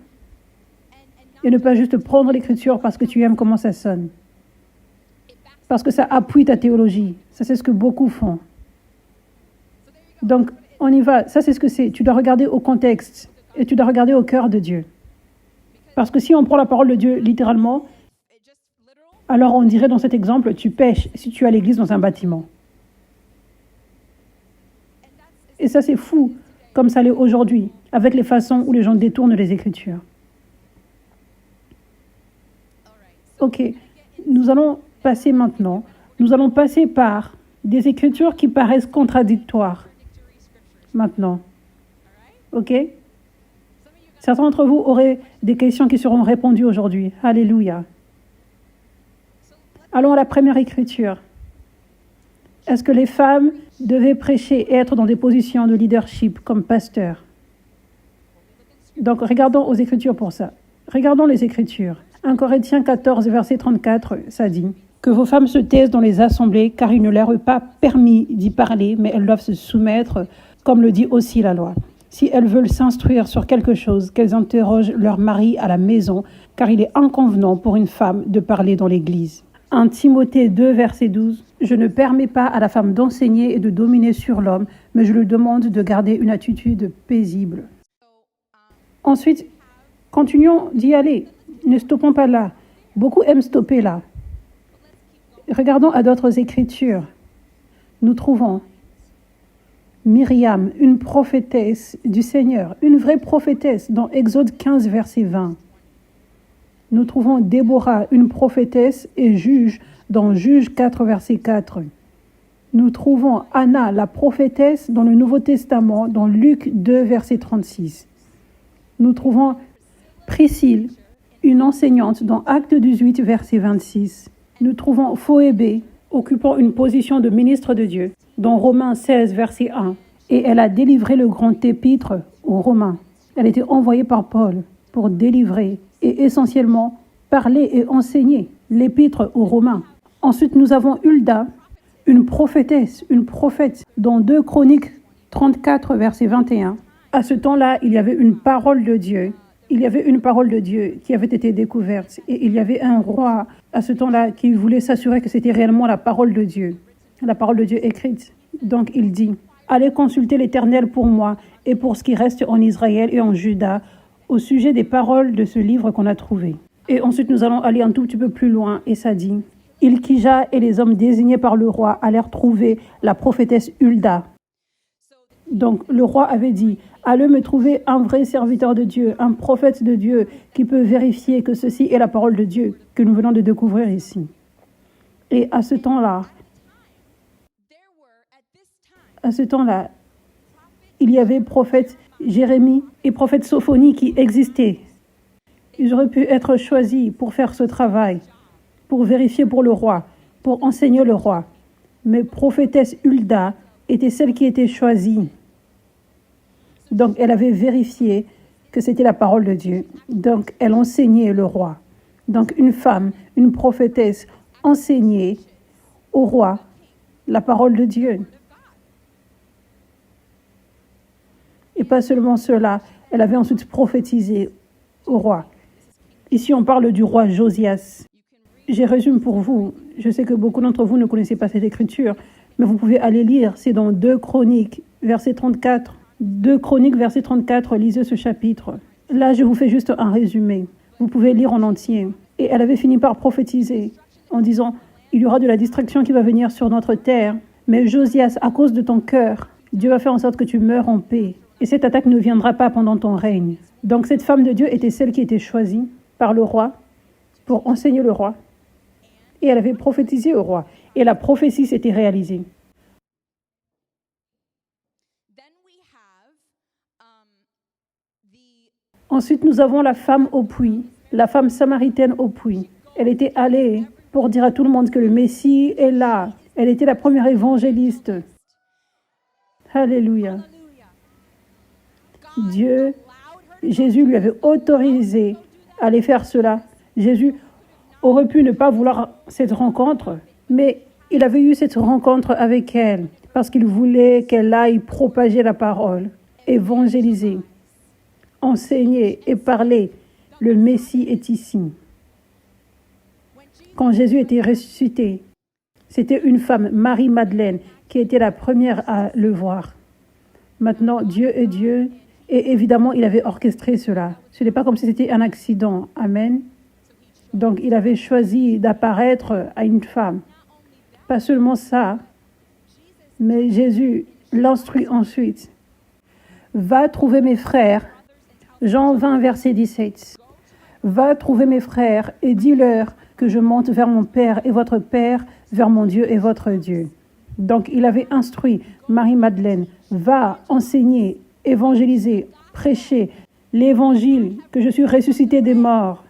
et ne pas juste prendre l'écriture parce que tu aimes comment ça sonne. Parce que ça appuie ta théologie. Ça, c'est ce que beaucoup font. Donc, on y va. Ça, c'est ce que c'est. Tu dois regarder au contexte et tu dois regarder au cœur de Dieu. Parce que si on prend la parole de Dieu littéralement, alors on dirait dans cet exemple, tu pêches si tu as l'église dans un bâtiment. Et ça, c'est fou, comme ça l'est aujourd'hui, avec les façons où les gens détournent les Écritures. Ok, nous allons passer par des Écritures qui paraissent contradictoires. Maintenant. Ok? Certains d'entre vous auraient des questions qui seront répondues aujourd'hui. Alléluia. Allons à la première écriture. Est-ce que les femmes devaient prêcher et être dans des positions de leadership comme pasteurs? Donc, regardons aux Écritures pour ça. Regardons les Écritures. 1 Corinthiens 14, verset 34, ça dit « Que vos femmes se taisent dans les assemblées, car il ne leur est pas permis d'y parler, mais elles doivent se soumettre, comme le dit aussi la loi. Si elles veulent s'instruire sur quelque chose, qu'elles interrogent leur mari à la maison, car il est inconvenant pour une femme de parler dans l'Église. » 1 Timothée 2, verset 12. « Je ne permets pas à la femme d'enseigner et de dominer sur l'homme, mais je lui demande de garder une attitude paisible. » Ensuite, continuons d'y aller. Ne stoppons pas là. Beaucoup aiment stopper là. Regardons à d'autres écritures. Nous trouvons Myriam, une prophétesse du Seigneur, une vraie prophétesse dans Exode 15, verset 20. Nous trouvons Déborah, une prophétesse et juge dans Juge 4, verset 4. Nous trouvons Anna, la prophétesse dans le Nouveau Testament, dans Luc 2, verset 36. Nous trouvons Priscille, une enseignante dans Actes 18, verset 26. Nous trouvons Phoébé, occupant une position de ministre de Dieu, dans Romains 16, verset 1. Et elle a délivré le grand épître aux Romains. Elle était envoyée par Paul pour délivrer et essentiellement parler et enseigner l'épître aux Romains. Ensuite, nous avons Hulda, une prophétesse, une prophète, dans 2 Chroniques 34, verset 21. À ce temps-là, il y avait une parole de Dieu. Il y avait une parole de Dieu qui avait été découverte. Et il y avait un roi à ce temps-là qui voulait s'assurer que c'était réellement la parole de Dieu. La parole de Dieu écrite. Donc il dit, « Allez consulter l'Éternel pour moi et pour ce qui reste en Israël et en Juda au sujet des paroles de ce livre qu'on a trouvé. » Et ensuite, nous allons aller un tout petit peu plus loin. Et ça dit, « Ilkija et les hommes désignés par le roi allèrent trouver la prophétesse Hulda. » Donc le roi avait dit, allez me trouver un vrai serviteur de Dieu, un prophète de Dieu qui peut vérifier que ceci est la parole de Dieu que nous venons de découvrir ici. Et à ce temps-là, il y avait prophète Jérémie et prophète Sophonie qui existaient. Ils auraient pu être choisis pour faire ce travail, pour vérifier pour le roi, pour enseigner le roi. Mais prophétesse Hulda était celle qui était choisie. Donc elle avait vérifié que c'était la parole de Dieu. Donc elle enseignait le roi. Donc une femme, une prophétesse enseignait au roi la parole de Dieu. Et pas seulement cela, elle avait ensuite prophétisé au roi. Ici, on parle du roi Josias. Je résume pour vous. Je sais que beaucoup d'entre vous ne connaissez pas cette écriture, mais vous pouvez aller lire. C'est dans 2 Chroniques, verset 34. 2 Chroniques, verset 34, lisez ce chapitre. Là, je vous fais juste un résumé. Vous pouvez lire en entier. Et elle avait fini par prophétiser en disant, il y aura de la distraction qui va venir sur notre terre. Mais Josias, à cause de ton cœur, Dieu va faire en sorte que tu meurs en paix. Et cette attaque ne viendra pas pendant ton règne. Donc cette femme de Dieu était celle qui était choisie par le roi pour enseigner le roi. Et elle avait prophétisé au roi. Et la prophétie s'était réalisée. Ensuite, nous avons la femme au puits, la femme samaritaine au puits. Elle était allée pour dire à tout le monde que le Messie est là. Elle était la première évangéliste. Alléluia. Dieu, Jésus lui avait autorisé à aller faire cela. Jésus aurait pu ne pas vouloir cette rencontre, mais il avait eu cette rencontre avec elle parce qu'il voulait qu'elle aille propager la parole, évangéliser, enseigner et parler. Le Messie est ici. Quand Jésus était ressuscité, c'était une femme, Marie-Madeleine, qui était la première à le voir. Maintenant, Dieu est Dieu et évidemment, il avait orchestré cela. Ce n'est pas comme si c'était un accident. Amen. Donc, il avait choisi d'apparaître à une femme. Pas seulement ça, mais Jésus l'instruit ensuite. Va trouver mes frères. Jean 20, verset 17. Va trouver mes frères et dis-leur que je monte vers mon Père et votre Père, vers mon Dieu et votre Dieu. Donc, il avait instruit Marie-Madeleine, va enseigner, évangéliser, prêcher l'évangile, que je suis ressuscité des morts.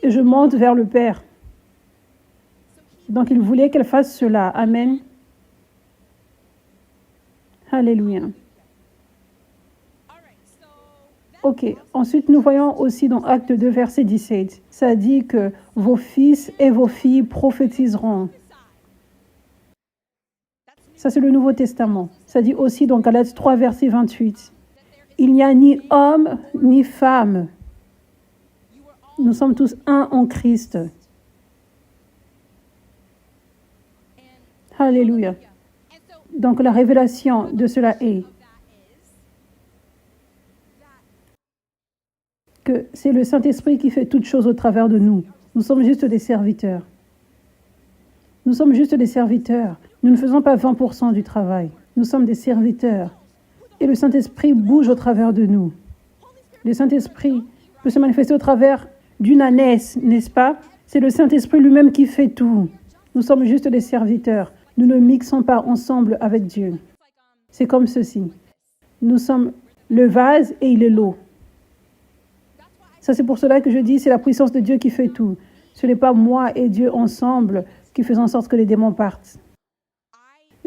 Et je monte vers le Père. Donc, il voulait qu'elle fasse cela. Amen. Alléluia. Ok, ensuite nous voyons aussi dans Acte 2, verset 17, ça dit que vos fils et vos filles prophétiseront. Ça c'est le Nouveau Testament. Ça dit aussi dans Galates 3, verset 28, il n'y a ni homme ni femme. Nous sommes tous un en Christ. Alléluia. Donc la révélation de cela est que c'est le Saint-Esprit qui fait toutes choses au travers de nous. Nous sommes juste des serviteurs. Nous sommes juste des serviteurs. Nous ne faisons pas 20% du travail. Nous sommes des serviteurs. Et le Saint-Esprit bouge au travers de nous. Le Saint-Esprit peut se manifester au travers d'une ânesse, n'est-ce pas? C'est le Saint-Esprit lui-même qui fait tout. Nous sommes juste des serviteurs. Nous ne mixons pas ensemble avec Dieu. C'est comme ceci. Nous sommes le vase et il est l'eau. Ça, c'est pour cela que je dis, c'est la puissance de Dieu qui fait tout. Ce n'est pas moi et Dieu ensemble qui faisons en sorte que les démons partent.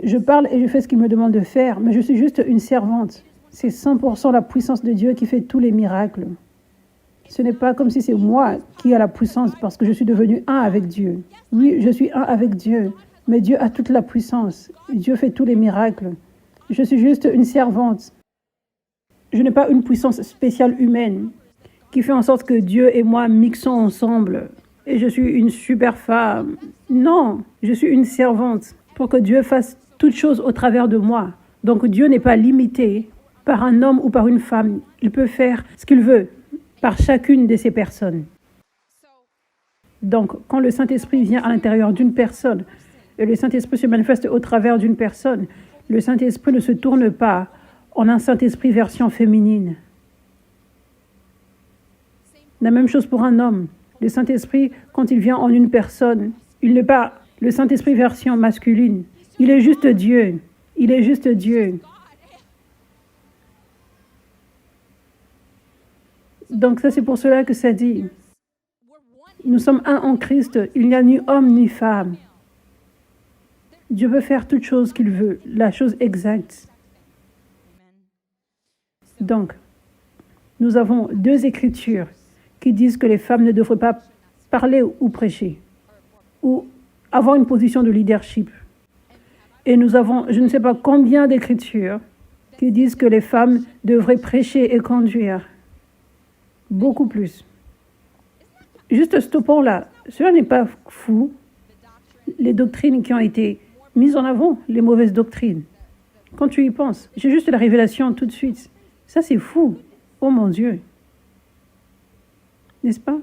Je parle et je fais ce qu'il me demande de faire, mais je suis juste une servante. C'est 100% la puissance de Dieu qui fait tous les miracles. Ce n'est pas comme si c'est moi qui ai la puissance parce que je suis devenu un avec Dieu. Oui, je suis un avec Dieu, mais Dieu a toute la puissance. Dieu fait tous les miracles. Je suis juste une servante. Je n'ai pas une puissance spéciale humaine qui fait en sorte que Dieu et moi mixons ensemble. Et je suis une super femme. Non, je suis une servante pour que Dieu fasse toutes choses au travers de moi. Donc Dieu n'est pas limité par un homme ou par une femme. Il peut faire ce qu'il veut par chacune de ces personnes. Donc quand le Saint-Esprit vient à l'intérieur d'une personne et le Saint-Esprit se manifeste au travers d'une personne, le Saint-Esprit ne se tourne pas en un Saint-Esprit version féminine. La même chose pour un homme. Le Saint-Esprit, quand il vient en une personne, il n'est pas le Saint-Esprit version masculine. Il est juste Dieu. Il est juste Dieu. Donc ça, c'est pour cela que ça dit, nous sommes un en Christ, il n'y a ni homme ni femme. Dieu peut faire toute chose qu'il veut, la chose exacte. Donc, nous avons 2 écritures qui disent que les femmes ne devraient pas parler ou prêcher, ou avoir une position de leadership. Et nous avons, je ne sais pas combien d'écritures qui disent que les femmes devraient prêcher et conduire. Beaucoup plus. Juste stoppons là. Cela n'est pas fou. Les doctrines qui ont été mises en avant, les mauvaises doctrines. Quand tu y penses, j'ai juste la révélation tout de suite. Ça, c'est fou. Oh mon Dieu. N'est-ce pas?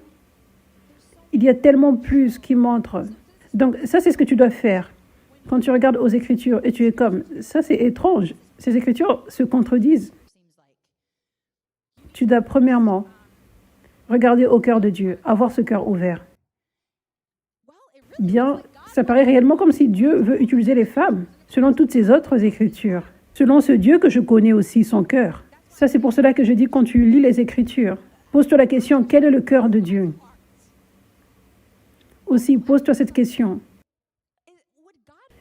Il y a tellement plus qui montre. Donc, ça, c'est ce que tu dois faire. Quand tu regardes aux Écritures et tu es comme, ça, c'est étrange. Ces Écritures se contredisent. Tu dois premièrement regarder au cœur de Dieu, avoir ce cœur ouvert. Bien, ça paraît réellement comme si Dieu veut utiliser les femmes, selon toutes ces autres Écritures, selon ce Dieu que je connais aussi, son cœur. Ça, c'est pour cela que je dis, quand tu lis les Écritures, pose-toi la question, quel est le cœur de Dieu? Aussi, pose-toi cette question.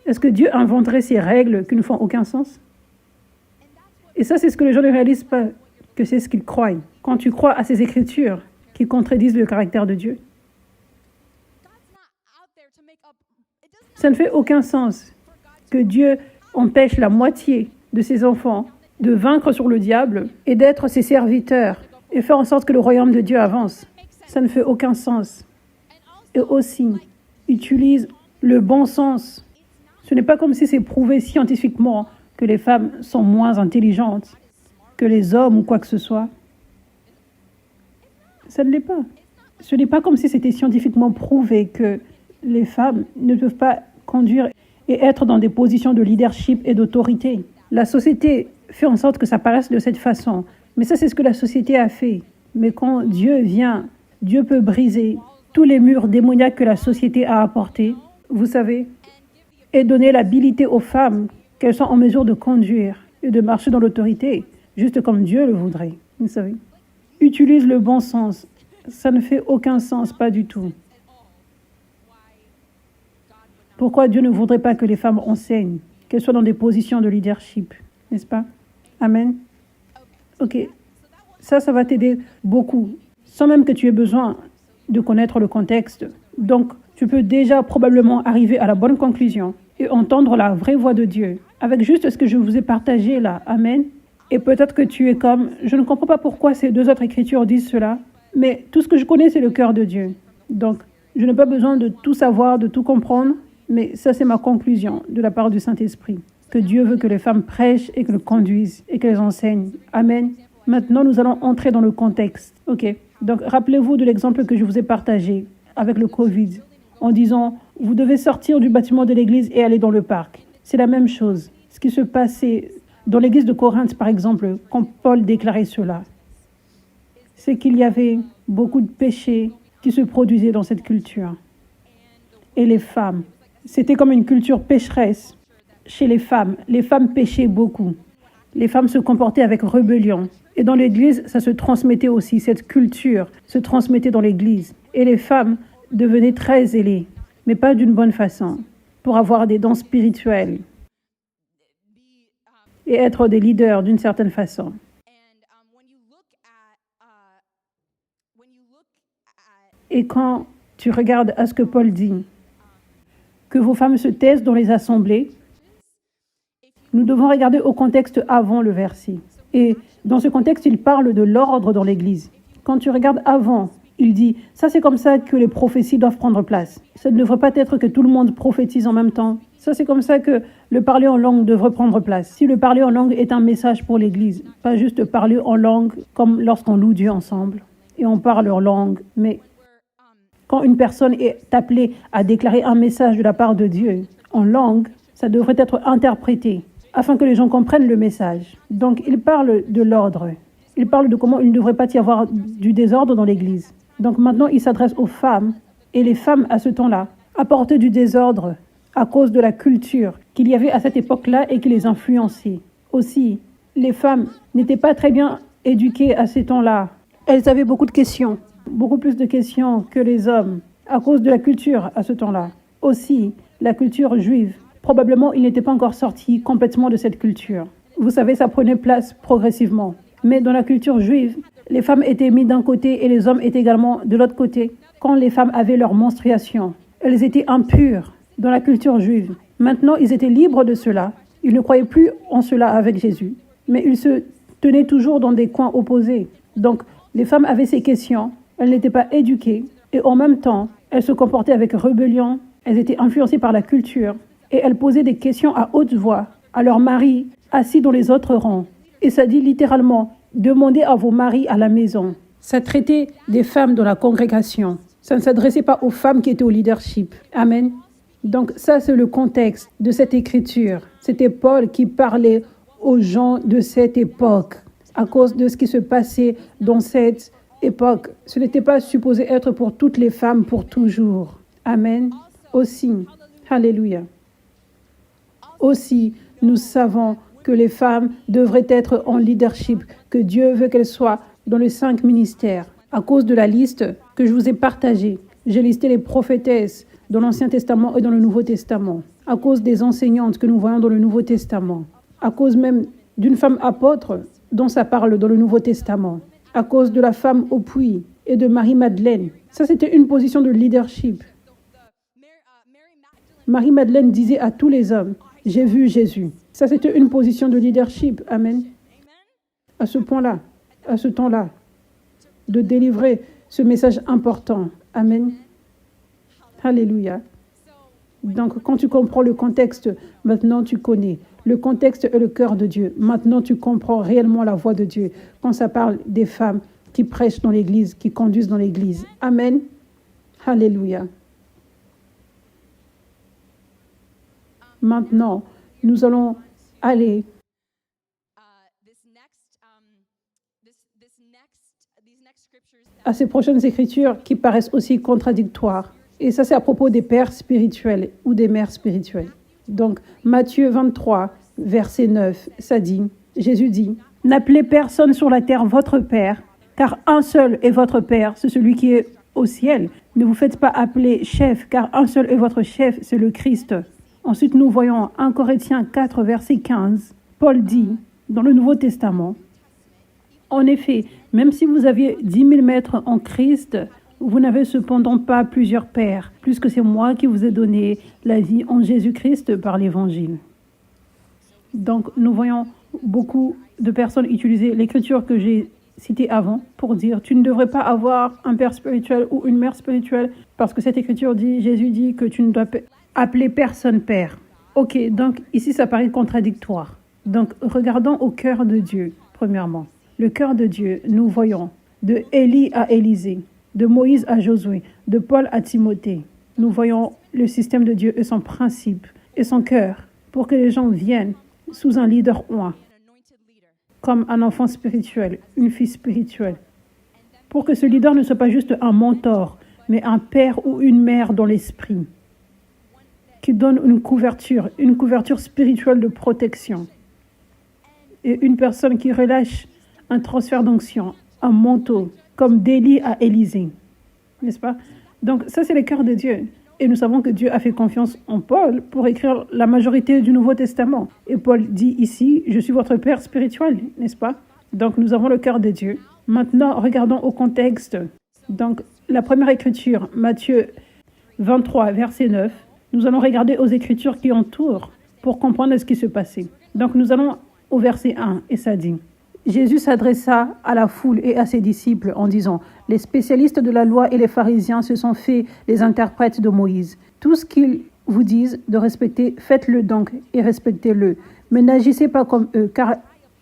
Est-ce que Dieu inventerait ces règles qui ne font aucun sens? Et ça, c'est ce que les gens ne réalisent pas, que c'est ce qu'ils croient. Quand tu crois à ces Écritures qui contredisent le caractère de Dieu, ça ne fait aucun sens que Dieu empêche la moitié de ses enfants de vaincre sur le diable et d'être ses serviteurs et faire en sorte que le royaume de Dieu avance. Ça ne fait aucun sens. Et aussi, utilise le bon sens. Ce n'est pas comme si c'est prouvé scientifiquement que les femmes sont moins intelligentes que les hommes ou quoi que ce soit. Ça ne l'est pas. Ce n'est pas comme si c'était scientifiquement prouvé que les femmes ne peuvent pas conduire et être dans des positions de leadership et d'autorité. La société fait en sorte que ça paraisse de cette façon. Mais ça, c'est ce que la société a fait. Mais quand Dieu vient, Dieu peut briser tous les murs démoniaques que la société a apportés, vous savez, et donner l'habilité aux femmes qu'elles sont en mesure de conduire et de marcher dans l'autorité, juste comme Dieu le voudrait, vous savez. Utilise le bon sens. Ça ne fait aucun sens, pas du tout. Pourquoi Dieu ne voudrait pas que les femmes enseignent, qu'elles soient dans des positions de leadership, n'est-ce pas? Amen. Ok, ça va t'aider beaucoup, sans même que tu aies besoin de connaître le contexte. Donc, tu peux déjà probablement arriver à la bonne conclusion et entendre la vraie voix de Dieu, avec juste ce que je vous ai partagé là. Amen. Et peut-être que tu es comme, je ne comprends pas pourquoi ces 2 autres écritures disent cela, mais tout ce que je connais, c'est le cœur de Dieu. Donc, je n'ai pas besoin de tout savoir, de tout comprendre, mais ça, c'est ma conclusion de la part du Saint-Esprit, que Dieu veut que les femmes prêchent et qu'elles conduisent et qu'elles enseignent. Amen. Maintenant, nous allons entrer dans le contexte. OK. Donc, rappelez-vous de l'exemple que je vous ai partagé avec le Covid, en disant, vous devez sortir du bâtiment de l'église et aller dans le parc. C'est la même chose. Ce qui se passait dans l'église de Corinthe, par exemple, quand Paul déclarait cela, c'est qu'il y avait beaucoup de péchés qui se produisaient dans cette culture. Et les femmes, c'était comme une culture pécheresse chez les femmes. Les femmes péchaient beaucoup. Les femmes se comportaient avec rébellion. Et dans l'église, ça se transmettait aussi. Cette culture se transmettait dans l'église. Et les femmes devenaient très zélées, mais pas d'une bonne façon, pour avoir des dons spirituels et être des leaders d'une certaine façon. Et quand tu regardes à ce que Paul dit, que vos femmes se taisent dans les assemblées, nous devons regarder au contexte avant le verset. Et dans ce contexte, il parle de l'ordre dans l'Église. Quand tu regardes avant, il dit, ça c'est comme ça que les prophéties doivent prendre place. Ça ne devrait pas être que tout le monde prophétise en même temps. Ça c'est comme ça que le parler en langue devrait prendre place. Si le parler en langue est un message pour l'Église, pas juste parler en langue comme lorsqu'on loue Dieu ensemble et on parle en langue, mais quand une personne est appelée à déclarer un message de la part de Dieu en langue, ça devrait être interprété afin que les gens comprennent le message. Donc, il parle de l'ordre. Il parle de comment il ne devrait pas y avoir du désordre dans l'Église. Donc maintenant, il s'adresse aux femmes, et les femmes, à ce temps-là, apportaient du désordre à cause de la culture qu'il y avait à cette époque-là et qui les influençait. Aussi, les femmes n'étaient pas très bien éduquées à ces temps-là. Elles avaient beaucoup de questions, beaucoup plus de questions que les hommes, à cause de la culture à ce temps-là. Aussi, la culture juive, probablement il n'était pas encore sorti complètement de cette culture. Vous savez, ça prenait place progressivement. Mais dans la culture juive, les femmes étaient mises d'un côté et les hommes étaient également de l'autre côté. Quand les femmes avaient leur menstruation, elles étaient impures dans la culture juive. Maintenant, ils étaient libres de cela. Ils ne croyaient plus en cela avec Jésus. Mais ils se tenaient toujours dans des coins opposés. Donc, les femmes avaient ces questions. Elles n'étaient pas éduquées. Et en même temps, elles se comportaient avec rébellion. Elles étaient influencées par la culture. Et elles posaient des questions à haute voix à leurs maris assis dans les autres rangs. Et ça dit littéralement, demandez à vos maris à la maison. Ça traitait des femmes dans la congrégation. Ça ne s'adressait pas aux femmes qui étaient au leadership. Amen. Donc ça, c'est le contexte de cette écriture. C'était Paul qui parlait aux gens de cette époque à cause de ce qui se passait dans cette époque. Ce n'était pas supposé être pour toutes les femmes pour toujours. Amen. Aussi, alléluia. Aussi, nous savons que les femmes devraient être en leadership, que Dieu veut qu'elles soient dans les 5 ministères. À cause de la liste que je vous ai partagée, j'ai listé les prophétesses dans l'Ancien Testament et dans le Nouveau Testament. À cause des enseignantes que nous voyons dans le Nouveau Testament. À cause même d'une femme apôtre dont ça parle dans le Nouveau Testament. À cause de la femme au puits et de Marie-Madeleine. Ça, c'était une position de leadership. Marie-Madeleine disait à tous les hommes, « J'ai vu Jésus ». Ça, c'était une position de leadership. Amen. À ce point-là, à ce temps-là, de délivrer ce message important. Amen. Alléluia. Donc, quand tu comprends le contexte, maintenant tu connais. Le contexte est le cœur de Dieu. Maintenant, tu comprends réellement la voix de Dieu. Quand ça parle des femmes qui prêchent dans l'Église, qui conduisent dans l'Église. Amen. Alléluia. Maintenant, nous allons aller à ces prochaines écritures qui paraissent aussi contradictoires. Et ça, c'est à propos des pères spirituels ou des mères spirituelles. Donc, Matthieu 23, verset 9, ça dit, Jésus dit, « N'appelez personne sur la terre votre père, car un seul est votre père, c'est celui qui est au ciel. Ne vous faites pas appeler chef, car un seul est votre chef, c'est le Christ. » Ensuite, nous voyons 1 Corinthiens 4, verset 15. Paul dit, dans le Nouveau Testament, « En effet, même si vous aviez 10 000 maîtres en Christ, vous n'avez cependant pas plusieurs pères, puisque c'est moi qui vous ai donné la vie en Jésus-Christ par l'Évangile. » Donc, nous voyons beaucoup de personnes utiliser l'écriture que j'ai citée avant pour dire « Tu ne devrais pas avoir un père spirituel ou une mère spirituelle, parce que cette écriture dit, Jésus dit que tu ne dois appeler personne père. » Ok, donc ici ça paraît contradictoire. Donc, regardons au cœur de Dieu, premièrement. Le cœur de Dieu, nous voyons de Élie à Élisée, de Moïse à Josué, de Paul à Timothée. Nous voyons le système de Dieu et son principe et son cœur pour que les gens viennent sous un leader oint, comme un enfant spirituel, une fille spirituelle. Pour que ce leader ne soit pas juste un mentor, mais un père ou une mère dans l'esprit, qui donne une couverture spirituelle de protection. Et une personne qui relâche un transfert d'onction, un manteau, comme d'Élie à Élisée. N'est-ce pas? Donc ça, c'est le cœur de Dieu. Et nous savons que Dieu a fait confiance en Paul pour écrire la majorité du Nouveau Testament. Et Paul dit ici, je suis votre père spirituel, n'est-ce pas? Donc nous avons le cœur de Dieu. Maintenant, regardons au contexte. Donc la première écriture, Matthieu 23, verset 9. Nous allons regarder aux écritures qui entourent pour comprendre ce qui se passait. Donc nous allons au verset 1 et ça dit, Jésus s'adressa à la foule et à ses disciples en disant, « Les spécialistes de la loi et les pharisiens se sont fait les interprètes de Moïse. Tout ce qu'ils vous disent de respecter, faites-le donc et respectez-le. Mais n'agissez pas comme eux, car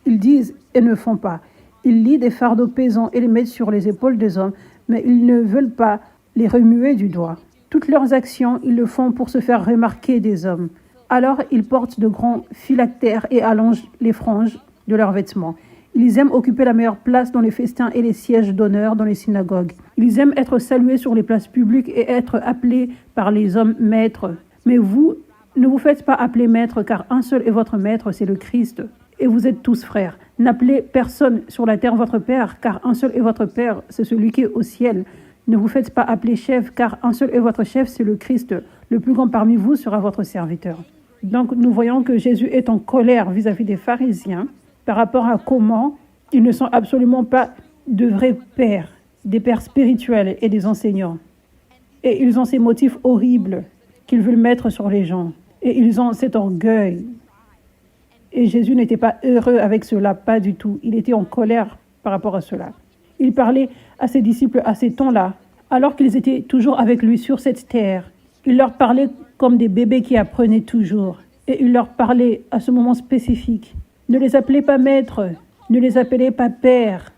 ils disent et ne font pas. Ils lient des fardeaux pesants et les mettent sur les épaules des hommes, mais ils ne veulent pas les remuer du doigt. Toutes leurs actions, ils le font pour se faire remarquer des hommes. Alors ils portent de grands phylactères et allongent les franges de leurs vêtements. Ils aiment occuper la meilleure place dans les festins et les sièges d'honneur dans les synagogues. Ils aiment être salués sur les places publiques et être appelés par les hommes maîtres. Mais vous, Ne vous faites pas appeler maître, car un seul est votre maître, c'est le Christ. Et vous êtes tous frères. N'appelez personne sur la terre votre père, car un seul est votre père, c'est celui qui est au ciel. Ne vous faites pas appeler chef, car un seul est votre chef, c'est le Christ. Le plus grand parmi vous sera votre serviteur. Donc nous voyons que Jésus est en colère vis-à-vis des pharisiens par rapport à comment ils ne sont absolument pas de vrais pères, des pères spirituels et des enseignants. Et ils ont ces motifs horribles qu'ils veulent mettre sur les gens. Et ils ont cet orgueil. Et Jésus n'était pas heureux avec cela, pas du tout. Il était en colère par rapport à cela. Il parlait à ses disciples à ces temps-là, alors qu'ils étaient toujours avec lui sur cette terre. Il leur parlait comme des bébés qui apprenaient toujours. Et il leur parlait à ce moment spécifique. Ne les appelez pas maîtres, ne les appelez pas pères.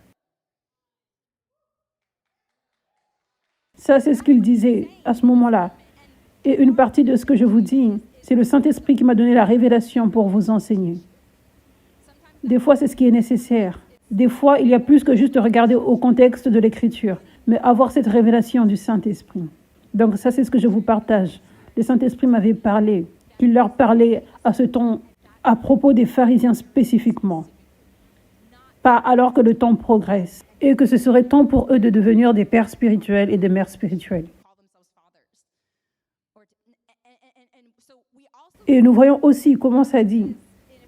Ça, c'est ce qu'il disait à ce moment-là. Et une partie de ce que je vous dis, c'est le Saint-Esprit qui m'a donné la révélation pour vous enseigner. Des fois, c'est ce qui est nécessaire. Des fois, il y a plus que juste regarder au contexte de l'Écriture, mais avoir cette révélation du Saint-Esprit. Donc ça, c'est ce que je vous partage. Le Saint-Esprit m'avait parlé, qu'il leur parlait à ce temps à propos des pharisiens spécifiquement. Pas alors que le temps progresse et que ce serait temps pour eux de devenir des pères spirituels et des mères spirituelles. Et nous voyons aussi comment ça dit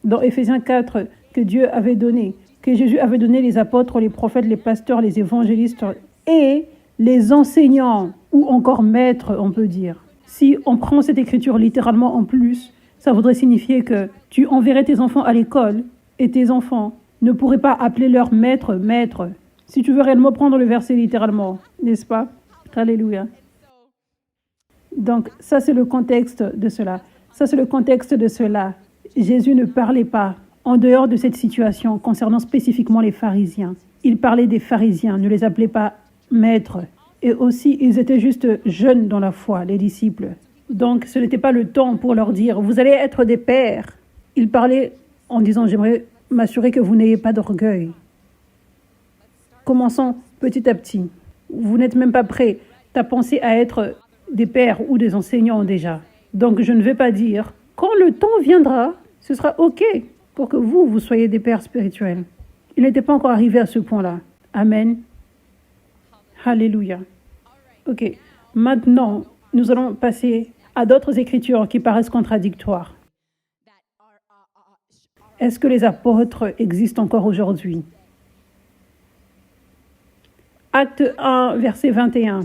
dans Éphésiens 4 que Dieu avait donné, que Jésus avait donné les apôtres, les prophètes, les pasteurs, les évangélistes et les enseignants, ou encore maîtres, on peut dire. Si on prend cette écriture littéralement en plus, ça voudrait signifier que tu enverrais tes enfants à l'école et tes enfants ne pourraient pas appeler leur maître, maître. Si tu veux réellement prendre le verset littéralement, n'est-ce pas? Alléluia. Donc, ça c'est le contexte de cela. Ça c'est le contexte de cela. Jésus ne parlait pas en dehors de cette situation concernant spécifiquement les pharisiens. Il parlait des pharisiens, ne les appelait pas maîtres. Et aussi, ils étaient juste jeunes dans la foi, les disciples. Donc, ce n'était pas le temps pour leur dire « vous allez être des pères ». Il parlait en disant « j'aimerais m'assurer que vous n'ayez pas d'orgueil ». Commençons petit à petit. Vous n'êtes même pas prêts à penser à être des pères ou des enseignants déjà. Donc, je ne vais pas dire « quand le temps viendra, ce sera OK pour que vous soyez des pères spirituels ». Il n'était pas encore arrivé à ce point-là. Amen. Alléluia. OK. Maintenant, nous allons passer à d'autres écritures qui paraissent contradictoires. Est-ce que les apôtres existent encore aujourd'hui? Acte 1, verset 21.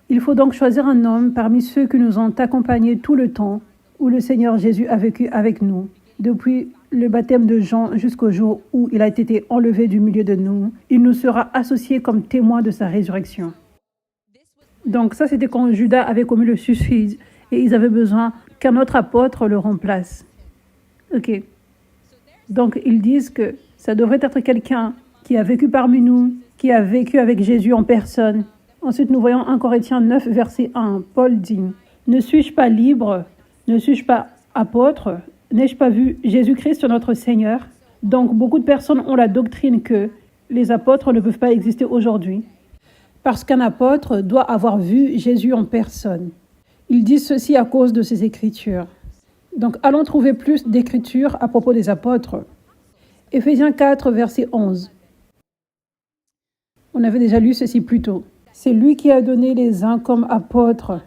Il faut donc choisir un homme parmi ceux qui nous ont accompagnés tout le temps où le Seigneur Jésus a vécu avec nous, depuis le baptême de Jean jusqu'au jour où il a été enlevé du milieu de nous. Il nous sera associé comme témoin de sa résurrection. Donc ça, c'était quand Judas avait commis le suicide et ils avaient besoin qu'un autre apôtre le remplace. OK. Donc ils disent que ça devrait être quelqu'un qui a vécu parmi nous, qui a vécu avec Jésus en personne. Ensuite, nous voyons 1 Corinthiens 9, verset 1. Paul dit « Ne suis-je pas libre? Ne suis-je pas apôtre? N'ai-je pas vu Jésus-Christ notre Seigneur ?» Donc, beaucoup de personnes ont la doctrine que les apôtres ne peuvent pas exister aujourd'hui parce qu'un apôtre doit avoir vu Jésus en personne. Ils disent ceci à cause de ces écritures. Donc, allons trouver plus d'écritures à propos des apôtres. Éphésiens 4, verset 11. On avait déjà lu ceci plus tôt. C'est lui qui a donné les uns comme apôtres.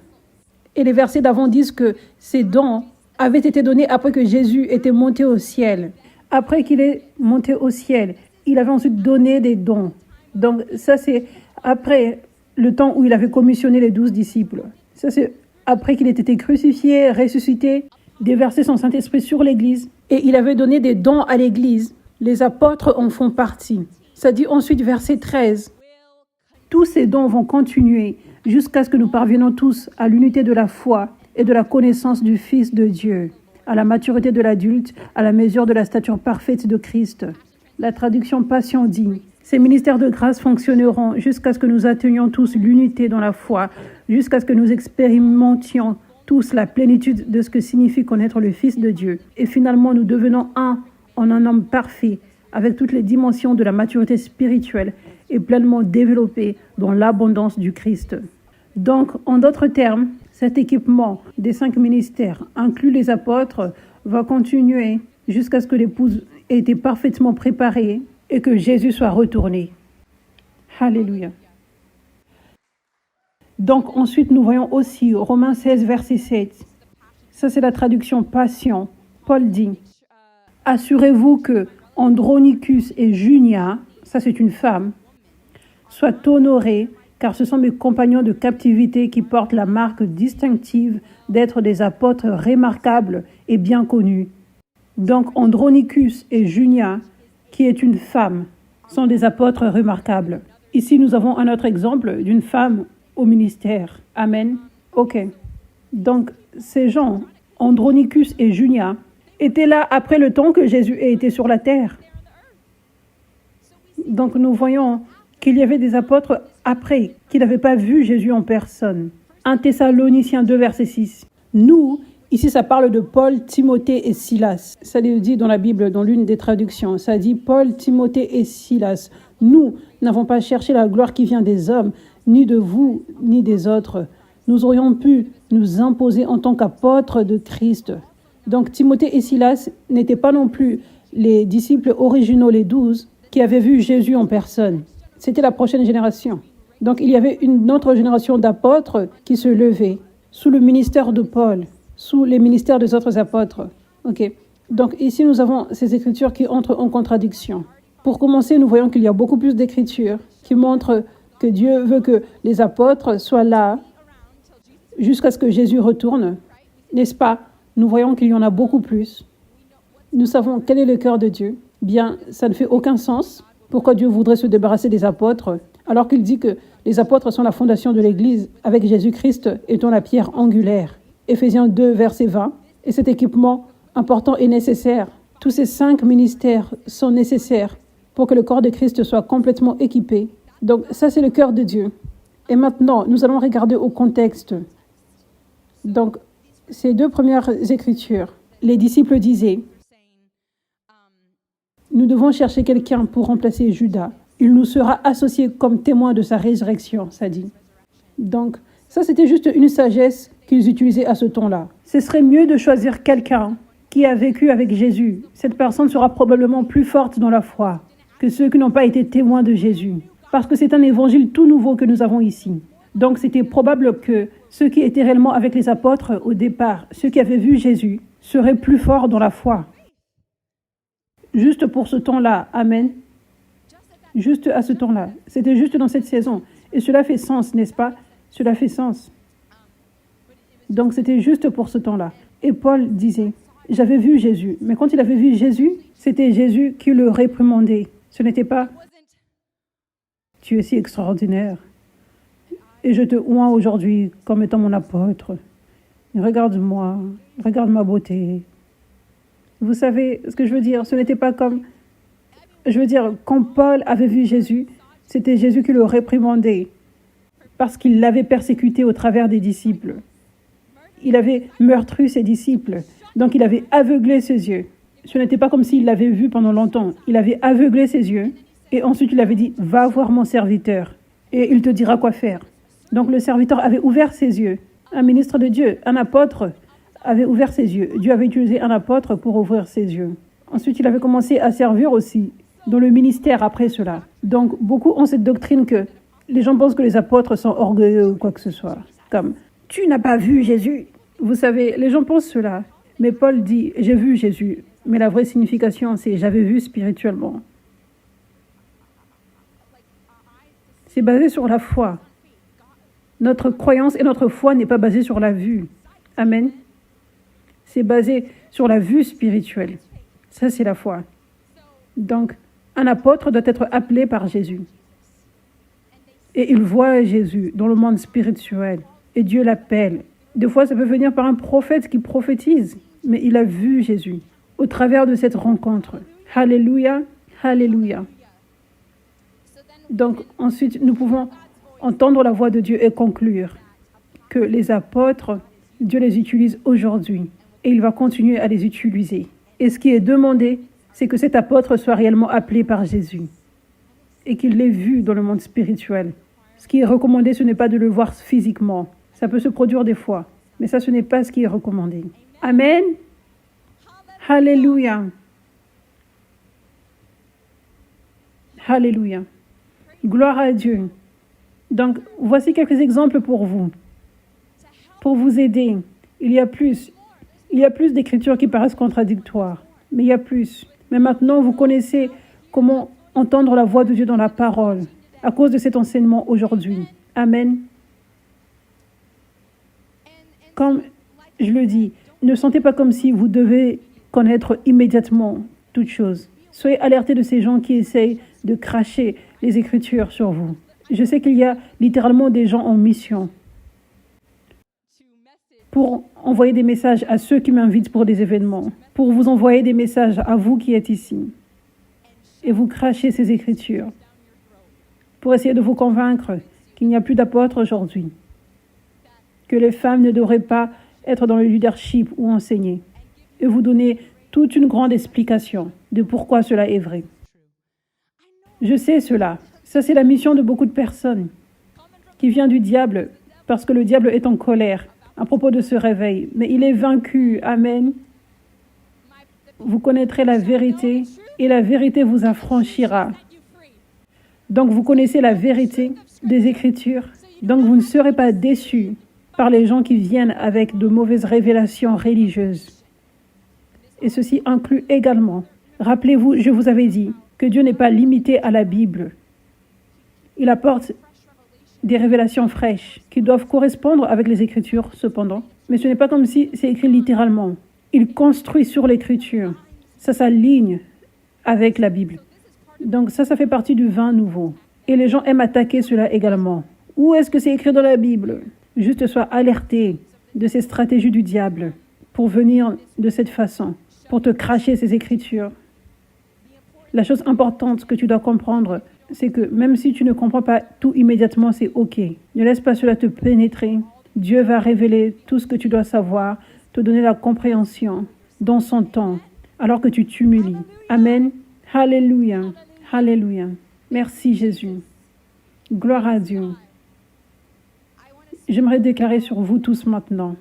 Et les versets d'avant disent que ces dons avaient été donnés après que Jésus était monté au ciel. Après qu'il est monté au ciel, il avait ensuite donné des dons. Donc ça, c'est après le temps où il avait commissionné les 12 disciples. Ça, c'est après qu'il ait été crucifié, ressuscité, déversé son Saint-Esprit sur l'Église. Et il avait donné des dons à l'Église. Les apôtres en font partie. Ça dit ensuite, verset 13. Tous ces dons vont continuer jusqu'à ce que nous parvenions tous à l'unité de la foi et de la connaissance du Fils de Dieu, à la maturité de l'adulte, à la mesure de la stature parfaite de Christ. La traduction Passion dit « Ces ministères de grâce fonctionneront jusqu'à ce que nous atteignions tous l'unité dans la foi, jusqu'à ce que nous expérimentions tous la plénitude de ce que signifie connaître le Fils de Dieu. Et finalement, nous devenons un en un homme parfait, avec toutes les dimensions de la maturité spirituelle et pleinement développé dans l'abondance du Christ. » Donc, en d'autres termes, Cet équipement des 5 ministères, inclus les apôtres, va continuer jusqu'à ce que l'épouse ait été parfaitement préparée et que Jésus soit retourné. Alléluia. Donc ensuite, nous voyons aussi Romains 16, verset 7. Ça, c'est la traduction Passion. Paul dit, « Assurez-vous que Andronicus et Junia, ça c'est une femme, soient honorés, car ce sont mes compagnons de captivité qui portent la marque distinctive d'être des apôtres remarquables et bien connus. » Donc Andronicus et Junia, qui est une femme, sont des apôtres remarquables. Ici, nous avons un autre exemple d'une femme au ministère. Amen. Ok. Donc, ces gens, Andronicus et Junia, étaient là après le temps que Jésus ait été sur la terre. Donc, nous voyons qu'il y avait des apôtres après, qui n'avaient pas vu Jésus en personne. 1 Thessaloniciens 2, verset 6. Nous, ici, ça parle de Paul, Timothée et Silas. Ça le dit dans la Bible, dans l'une des traductions. Ça dit Paul, Timothée et Silas. Nous n'avons pas cherché la gloire qui vient des hommes, ni de vous, ni des autres. Nous aurions pu nous imposer en tant qu'apôtres de Christ. Donc Timothée et Silas n'étaient pas non plus les disciples originaux, les 12, qui avaient vu Jésus en personne. C'était la prochaine génération. Donc il y avait une autre génération d'apôtres qui se levait sous le ministère de Paul, sous les ministères des autres apôtres. Ok. Donc ici, nous avons ces écritures qui entrent en contradiction. Pour commencer, nous voyons qu'il y a beaucoup plus d'écritures qui montrent que Dieu veut que les apôtres soient là jusqu'à ce que Jésus retourne. N'est-ce pas? Nous voyons qu'il y en a beaucoup plus. Nous savons quel est le cœur de Dieu. Bien, ça ne fait aucun sens. Pourquoi Dieu voudrait se débarrasser des apôtres alors qu'il dit que les apôtres sont la fondation de l'Église avec Jésus-Christ étant la pierre angulaire. Éphésiens 2, verset 20. Et cet équipement important est nécessaire. Tous ces 5 ministères sont nécessaires pour que le corps de Christ soit complètement équipé. Donc ça, c'est le cœur de Dieu. Et maintenant, nous allons regarder au contexte. Donc, ces 2 premières écritures, les disciples disaient, nous devons chercher quelqu'un pour remplacer Judas. Il nous sera associé comme témoin de sa résurrection, ça dit. Donc, ça, c'était juste une sagesse qu'ils utilisaient à ce temps-là. Ce serait mieux de choisir quelqu'un qui a vécu avec Jésus. Cette personne sera probablement plus forte dans la foi que ceux qui n'ont pas été témoins de Jésus. Parce que c'est un évangile tout nouveau que nous avons ici. Donc, c'était probable que ceux qui étaient réellement avec les apôtres au départ, ceux qui avaient vu Jésus, seraient plus forts dans la foi. Juste pour ce temps-là. Amen. Juste à ce temps-là. C'était juste dans cette saison. Et cela fait sens, n'est-ce pas? Cela fait sens. Donc, c'était juste pour ce temps-là. Et Paul disait, j'avais vu Jésus. Mais quand il avait vu Jésus, c'était Jésus qui le réprimandait. Ce n'était pas, tu es si extraordinaire. Et je te oins aujourd'hui comme étant mon apôtre. Regarde-moi, regarde ma beauté. Vous savez ce que je veux dire? Ce n'était pas comme... Je veux dire, quand Paul avait vu Jésus, c'était Jésus qui le réprimandait parce qu'il l'avait persécuté au travers des disciples. Il avait meurtri ses disciples, donc il avait aveuglé ses yeux. Ce n'était pas comme s'il l'avait vu pendant longtemps. Il avait aveuglé ses yeux et ensuite il avait dit, va voir mon serviteur et il te dira quoi faire. Donc le serviteur avait ouvert ses yeux. Un ministre de Dieu, un apôtre, avait ouvert ses yeux. Dieu avait utilisé un apôtre pour ouvrir ses yeux. Ensuite, il avait commencé à servir aussi dans le ministère après cela. Donc, beaucoup ont cette doctrine que les gens pensent que les apôtres sont orgueilleux ou quoi que ce soit. Comme, tu n'as pas vu Jésus. Vous savez, les gens pensent cela. Mais Paul dit, j'ai vu Jésus. Mais la vraie signification, c'est j'avais vu spirituellement. C'est basé sur la foi. Notre croyance et notre foi n'est pas basée sur la vue. Amen. C'est basé sur la vue spirituelle. Ça, c'est la foi. Donc, un apôtre doit être appelé par Jésus. Et il voit Jésus dans le monde spirituel. Et Dieu l'appelle. Des fois, ça peut venir par un prophète qui prophétise. Mais il a vu Jésus au travers de cette rencontre. Alléluia, alléluia. Donc, ensuite, nous pouvons entendre la voix de Dieu et conclure que les apôtres, Dieu les utilise aujourd'hui et il va continuer à les utiliser. Et ce qui est demandé, c'est que cet apôtre soit réellement appelé par Jésus et qu'il l'ait vu dans le monde spirituel. Ce qui est recommandé, ce n'est pas de le voir physiquement, Ça peut se produire des fois, mais ça, ce n'est pas ce qui est recommandé. Amen. Alléluia. Alléluia. Gloire à Dieu. Donc, voici quelques exemples pour vous aider. Il y a plus d'écritures qui paraissent contradictoires, mais il y a plus. Mais maintenant, vous connaissez comment entendre la voix de Dieu dans la parole à cause de cet enseignement aujourd'hui. Amen. Comme je le dis, ne sentez pas comme si vous devez connaître immédiatement toutes choses. Soyez alertés de ces gens qui essayent de cracher les Écritures sur vous. Je sais qu'il y a littéralement des gens en mission pour envoyer des messages à ceux qui m'invitent pour des événements, pour vous envoyer des messages à vous qui êtes ici, et vous cracher ces Écritures, pour essayer de vous convaincre qu'il n'y a plus d'apôtres aujourd'hui, que les femmes ne devraient pas être dans le leadership ou enseigner, et vous donner toute une grande explication de pourquoi cela est vrai. Je sais cela. Ça, c'est la mission de beaucoup de personnes qui vient du diable parce que le diable est en colère à propos de ce réveil. Mais il est vaincu. Amen. Vous connaîtrez la vérité et la vérité vous affranchira. Donc, vous connaissez la vérité des Écritures. Donc, vous ne serez pas déçus par les gens qui viennent avec de mauvaises révélations religieuses. Et ceci inclut également, rappelez-vous, je vous avais dit que Dieu n'est pas limité à la Bible. Il apporte des révélations fraîches qui doivent correspondre avec les Écritures, cependant. Mais ce n'est pas comme si c'est écrit littéralement. Il construit sur l'Écriture. Ça s'aligne avec la Bible. Donc ça fait partie du vin nouveau. Et les gens aiment attaquer cela également. Où est-ce que c'est écrit dans la Bible? Juste sois alerté de ces stratégies du diable pour venir de cette façon, pour te cracher ces Écritures. La chose importante que tu dois comprendre, c'est que même si tu ne comprends pas tout immédiatement, c'est OK. Ne laisse pas cela te pénétrer. Dieu va révéler tout ce que tu dois savoir, te donner la compréhension dans son temps, alors que tu t'humilies. Amen. Alléluia. Alléluia. Merci Jésus. Gloire à Dieu. J'aimerais déclarer sur vous tous maintenant.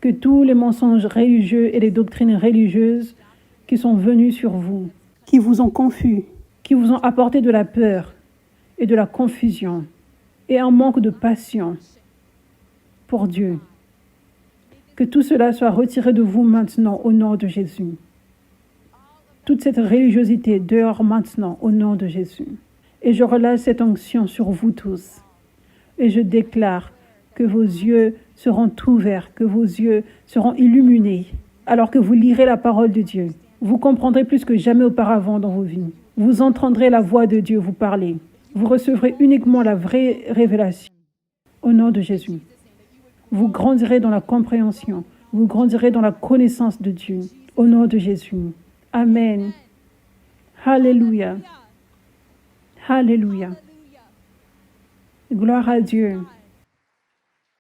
Que tous les mensonges religieux et les doctrines religieuses qui sont venus sur vous, qui vous ont confus, qui vous ont apporté de la peur et de la confusion et un manque de passion pour Dieu, que tout cela soit retiré de vous maintenant au nom de Jésus. Toute cette religiosité dehors maintenant au nom de Jésus. Et je relâche cette onction sur vous tous. Et je déclare que vos yeux seront ouverts, que vos yeux seront illuminés, alors que vous lirez la parole de Dieu. Vous comprendrez plus que jamais auparavant dans vos vies. Vous entendrez la voix de Dieu vous parler. Vous recevrez uniquement la vraie révélation. Au nom de Jésus. Vous grandirez dans la compréhension. Vous grandirez dans la connaissance de Dieu. Au nom de Jésus. Amen. Alléluia. Alléluia. Gloire à Dieu.